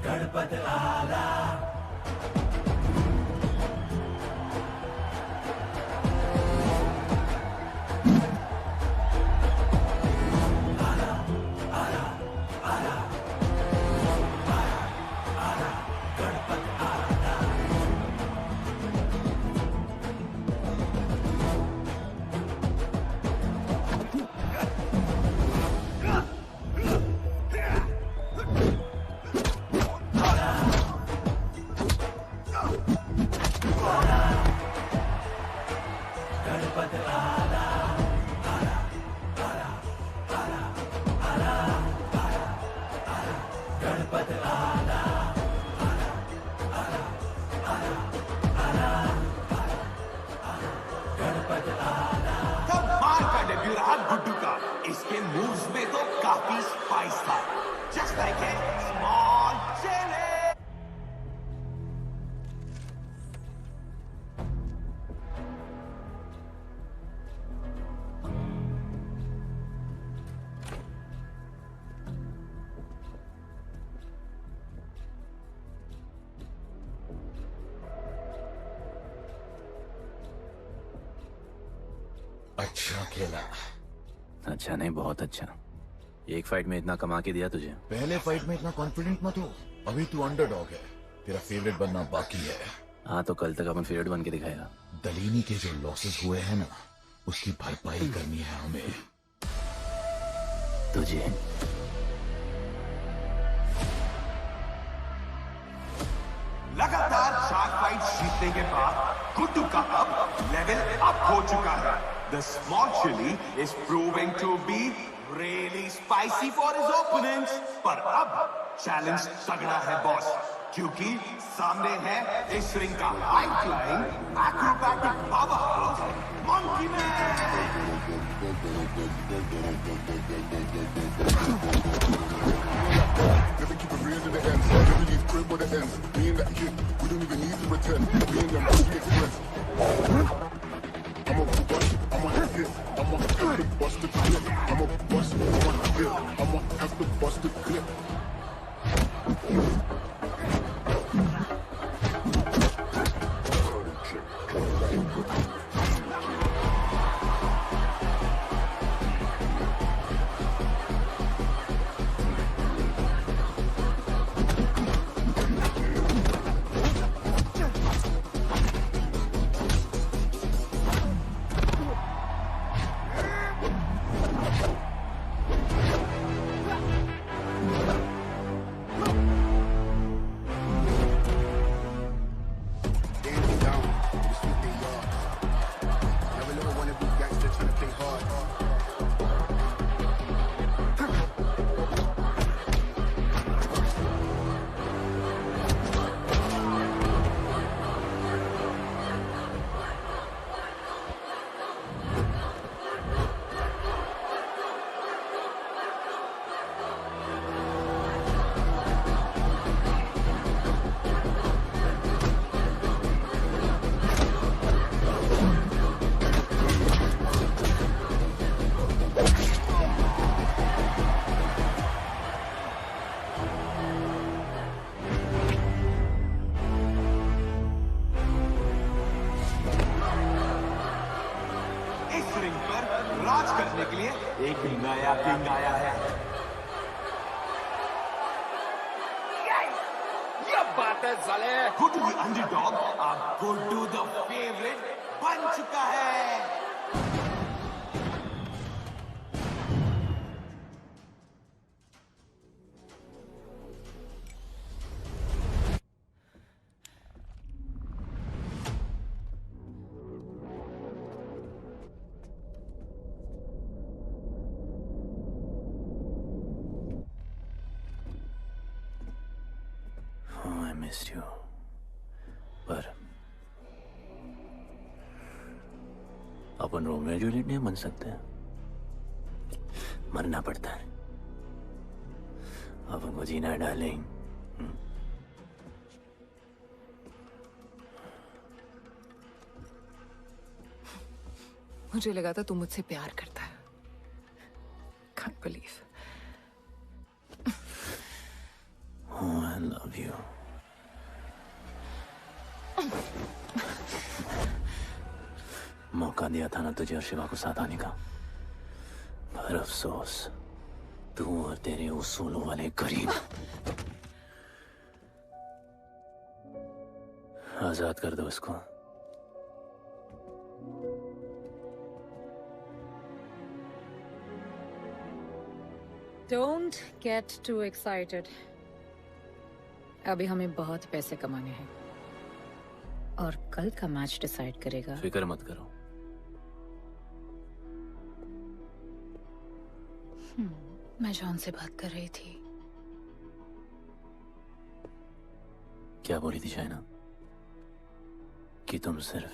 गणपत आला गुड्डू का इसके मूव्स में तो काफी स्पाइस था। Just like a small chili. अच्छा खेला। अच्छा नहीं, बहुत अच्छा। एक फाइट में इतना कमा के दिया तुझे। पहले फाइट में इतना कॉन्फिडेंट मत हो, अभी तू अंडरडॉग है, तेरा फेवरेट बनना बाकी है। हाँ तो कल तक अपन फेवरेट बन के दिखाएगा। दलीनी के जो लॉसेस हुए हैं ना, उसकी भरपाई करनी है हमें। तुझे लगातार 4 फाइट जीतने के बाद गुड्डू का अब लेवल अप हो चुका है। The small chili is proving to be really spicy for his opponents. पर अब चैलेंज तगड़ा है बॉस, क्योंकि सामने है इस रिंग का high flying acrobatic power house monkey man. Never keep it real to the end. Never leave crib with the ends. Me and that kid, we don't even need to pretend. Me and them we express. I'm a bust, I'm a hit. I'm a have to bust the clip. I'm a bust, I'm a hit. I'm a have to bust the clip. राज करने के लिए एक नया king आया है। ये बात है साले। Go to the underdog, अब go to the favorite बन चुका है। missed you. पर अपन रोमियो जूलियट नहीं बन सकते, मरना पड़ता है। अपन को जीना है डार्लिंग। मुझे लगा था तू मुझसे प्यार करता है। Can't believe. Oh, I love you. मौका दिया था ना तुझे और शिवा को साथ आने का, पर अफसोस तू और तेरे उसूलों वाले गरीब। आजाद कर दो इसको। Don't get too excited. अभी हमें बहुत पैसे कमाने हैं और कल का मैच डिसाइड करेगा। फिक्र मत करो। मैं जॉन से बात कर रही थी। क्या बोली थी शाइना? कि तुम सिर्फ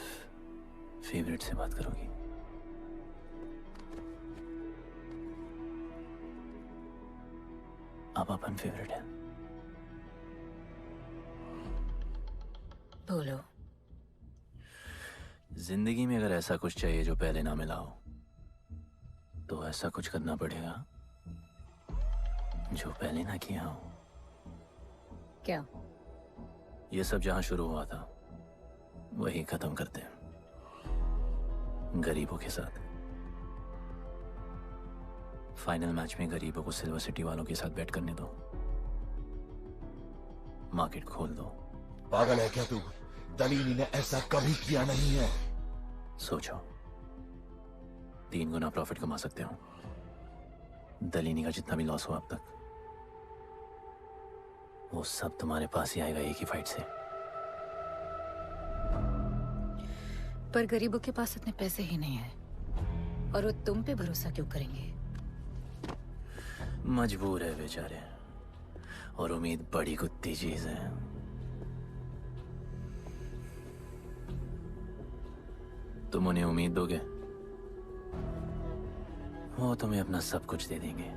फेवरेट से बात करोगी। अब अपन फेवरेट है। बोलो। जिंदगी में अगर ऐसा कुछ चाहिए जो पहले ना मिला हो, तो ऐसा कुछ करना पड़ेगा जो पहले ना किया हो। क्या? ये सब जहां शुरू हुआ था वही खत्म करते हैं, गरीबों के साथ। फाइनल मैच में गरीबों को सिल्वर सिटी वालों के साथ बैट करने दो, मार्केट खोल दो। पागल है क्या तू? दलीनी ने ऐसा कभी किया नहीं है। सोचो, 3 गुना प्रॉफिट कमा सकते हो। दलीनी का जितना भी लॉस हुआ अब तक, वो सब तुम्हारे पास ही आएगा एक ही फाइट से। पर गरीबों के पास इतने पैसे ही नहीं है, और वो तुम पे भरोसा क्यों करेंगे? मजबूर है बेचारे, और उम्मीद बड़ी कुत्ती चीज है। तुम उन्हें उम्मीद दोगे वो तुम्हें अपना सब कुछ दे देंगे।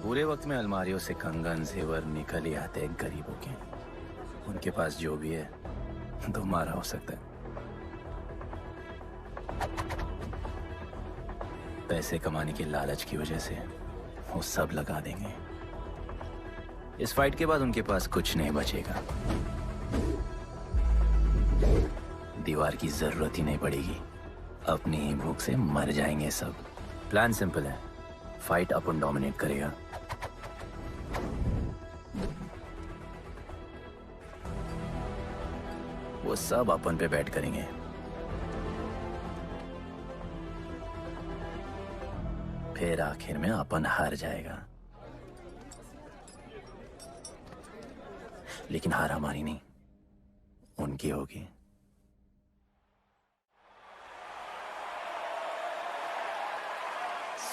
पूरे वक्त में अलमारियों से कंगन जेवर निकल ही आते हैं गरीबों के। उनके पास जो भी है तुम्हारा हो सकता है। पैसे कमाने की लालच की वजह से वो सब लगा देंगे। इस फाइट के बाद उनके पास कुछ नहीं बचेगा। दीवार की जरूरत ही नहीं पड़ेगी, अपनी ही भूख से मर जाएंगे सब। प्लान सिंपल है, फाइट अपन डोमिनेट करेगा। वो सब अपन पे बैट करेंगे। फिर आखिर में अपन हार जाएगा, लेकिन हार हमारी नहीं, उनकी होगी।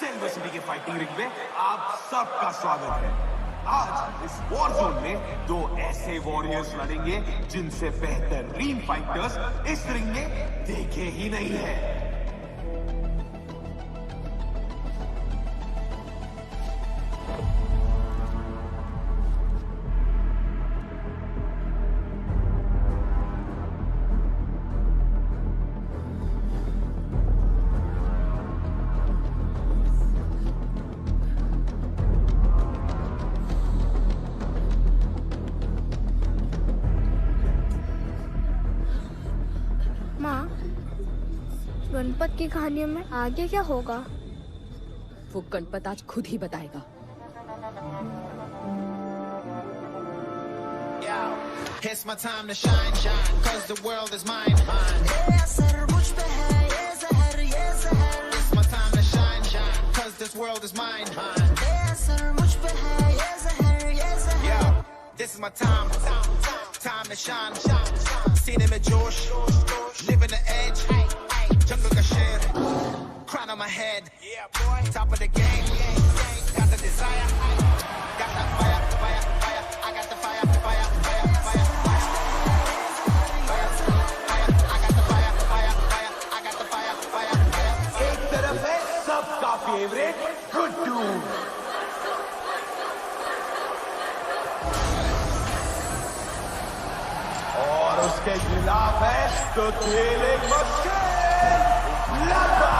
सिल्वर सिटी के फाइटिंग रिंग में आप सबका स्वागत है। आज इस वॉर जोन में दो ऐसे वॉरियर्स लड़ेंगे जिनसे बेहतरीन फाइटर्स इस रिंग में देखे ही नहीं है। माँ, गणपत की कहानियों में आगे क्या होगा? वो गणपत आज खुद ही बताएगा। It's my time to shine, shine, cause the world is mine, mine. ये असर मुझ पे है, ये ज़हर, ये ज़हर. It's my time to shine, shine, cause this world is mine, mine. ये असर मुझ पे है, ये ज़हर, ये ज़हर. Yo, this is my time, time to shine, सीने में जोश, living the edge, जंगल का शेर, crown on my head, top of the game, got the desire, got that fire, fire, fire, I got the fire, fire, fire, fire, fire, I got the fire, fire, fire, I got the fire, fire, fire. एक तरफ है सबका favourite Guddu, और उसके खिलाफ है तो खेले मुश्किल लगा।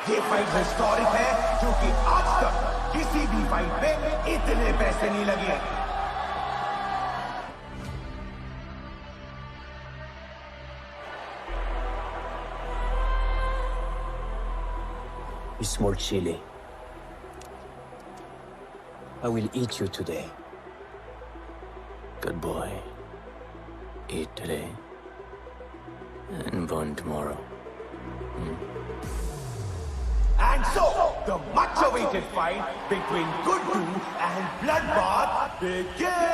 ये फाइट हिस्टोरिक है क्योंकि आज तक किसी भी फाइट में इतने पैसे नहीं लगे। You small chili. I will eat you today. Good boy. Eat today and burn tomorrow. And so, the much-awaited fight between Guddu and Bloodbath begins!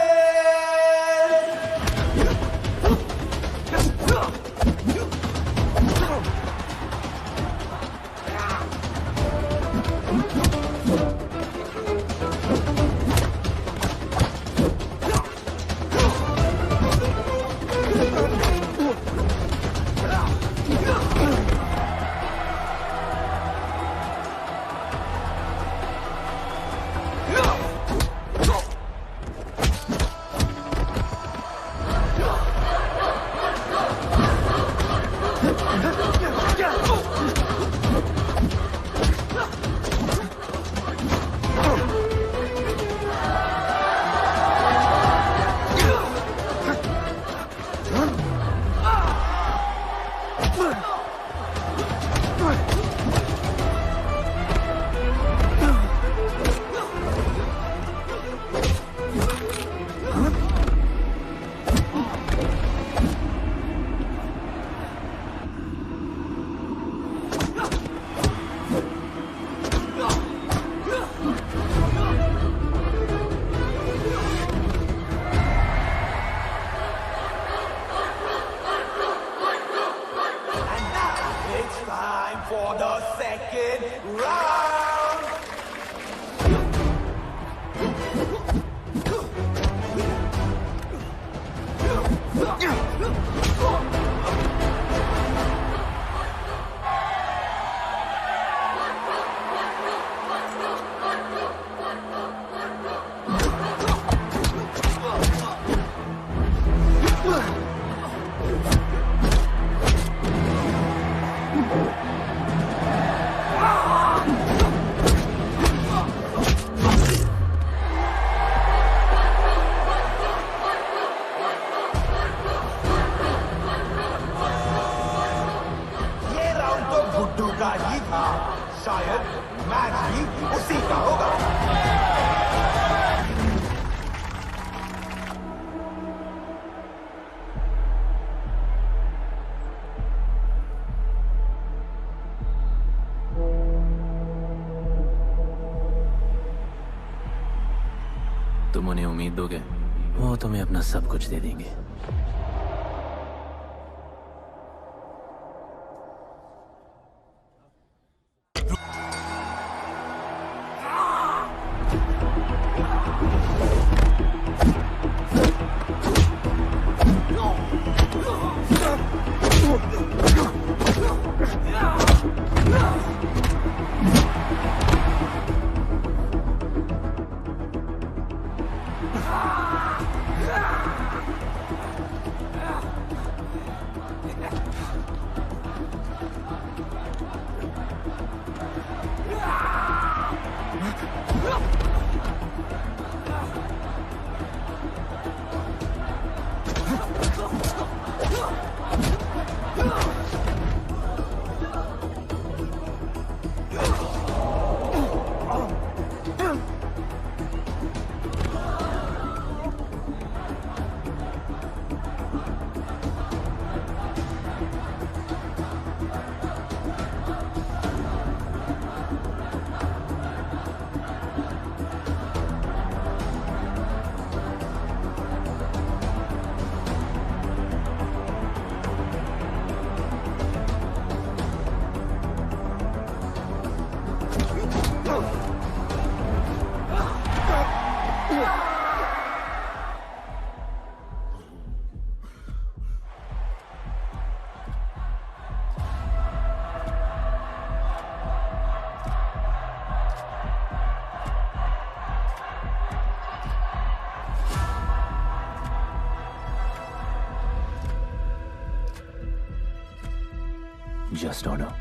ये राउंड तो गुड्डू का ही था, शायद मैच भी उसी का होगा। तुम उन्हें उम्मीद दोगे, वो तुम्हें अपना सब कुछ दे देंगे। Just don't know.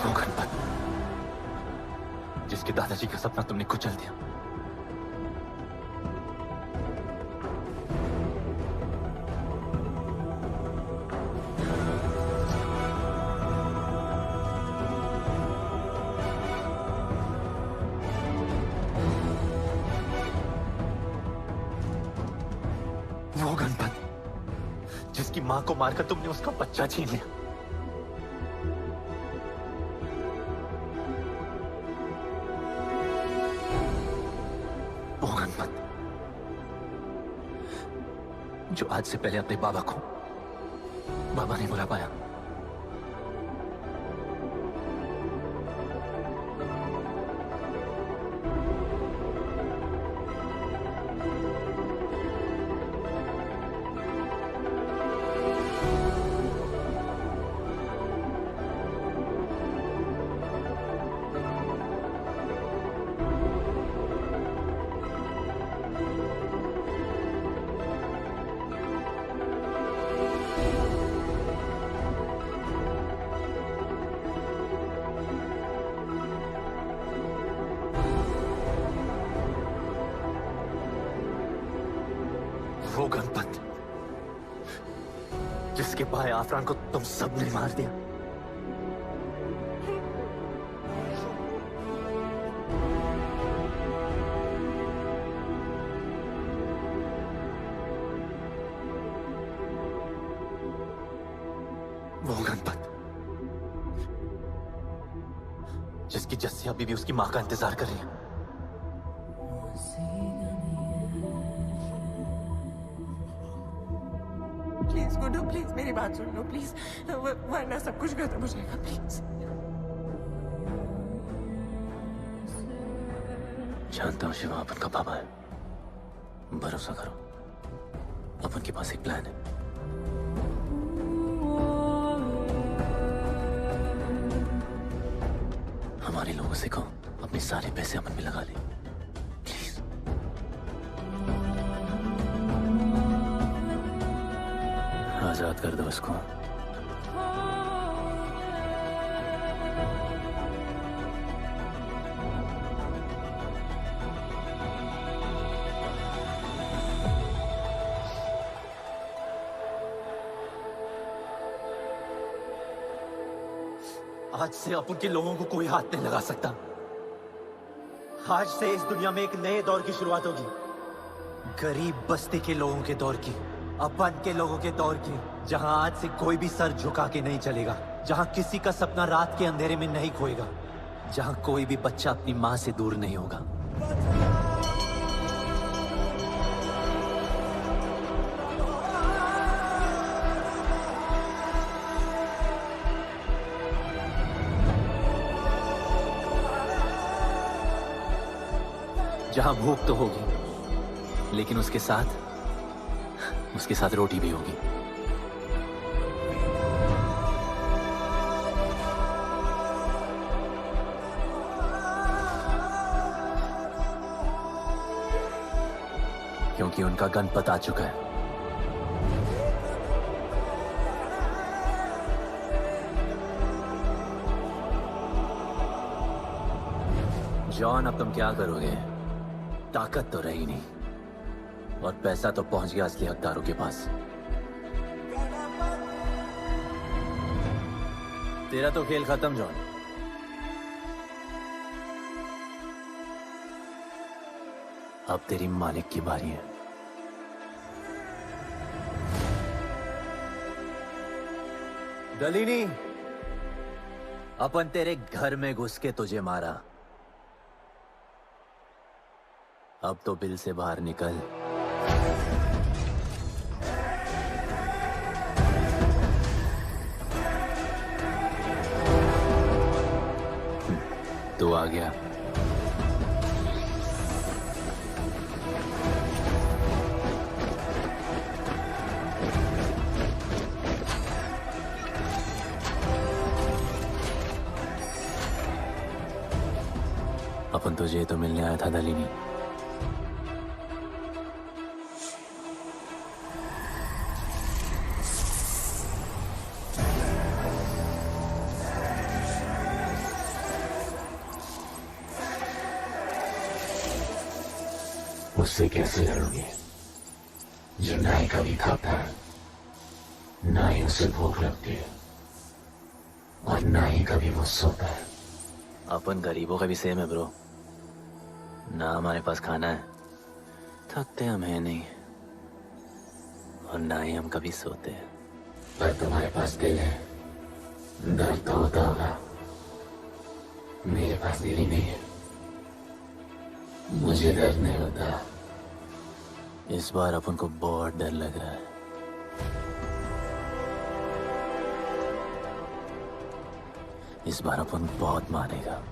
वो गणपत जिसके दादाजी का सपना तुमने कुचल दिया। वो गणपत जिसकी मां को मारकर तुमने उसका बच्चा छीन लिया। वो गणपत जो आज से पहले अपने बाबा को बाबा नहीं बुला पाया। वो गणपत जिसके भाई आफरान को तुम सबने मार दिया। वो गणपत जिसकी जस्सी अभी भी उसकी मां का इंतजार कर रही है। प्लीज गुड्डू, प्लीज मेरी बात सुन लो प्लीज, वरना सब कुछ खत्म हो जाएगा प्लीज। जानता हूं शिवा अपन का पापा है, भरोसा करो, अपन के पास एक प्लान है। हमारे लोगों से कहो अपने सारे पैसे अपन में लगा ले, प्लीज। आजाद कर दो उसको। आज से अपन के लोगों को कोई हाथ नहीं लगा सकता। आज से इस दुनिया में एक नए दौर की शुरुआत होगी, गरीब बस्ती के लोगों के दौर की, अपन के लोगों के दौर की, जहां आज से कोई भी सर झुका के नहीं चलेगा, जहां किसी का सपना रात के अंधेरे में नहीं खोएगा, जहां कोई भी बच्चा अपनी मां से दूर नहीं होगा। जहां भूख तो होगी, लेकिन उसके साथ रोटी भी होगी। क्योंकि उनका गणपत आ चुका है। जॉन, अब तुम क्या करोगे? ताकत तो रही नहीं और पैसा तो पहुंच गया असली हकदारों के पास। तेरा तो खेल खत्म जॉन। अब तेरी मालिक की बारी है। दलीनी, अपन तेरे घर में घुस के तुझे मारा, अब तो बिल से बाहर निकल। तू आ गया। अपन तुझे तो मिलने आया था नलिनी। उससे कैसे लड़ोगे जो ना ही कभी खाता है, ना ही उसे भूख लगती है और ना ही कभी वो सोता है। अपन गरीबों का भी सेम है ब्रो, ना हमारे पास खाना है, थकते हम है नहीं, और ना ही हम कभी सोते हैं। पर तुम्हारे पास दिल है, दर्द तो होता होगा। मेरे पास दिल ही नहीं है, मुझे दर्द नहीं होता। इस बार अपन को बहुत डर लग रहा है। इस बार अपन बहुत मारेगा।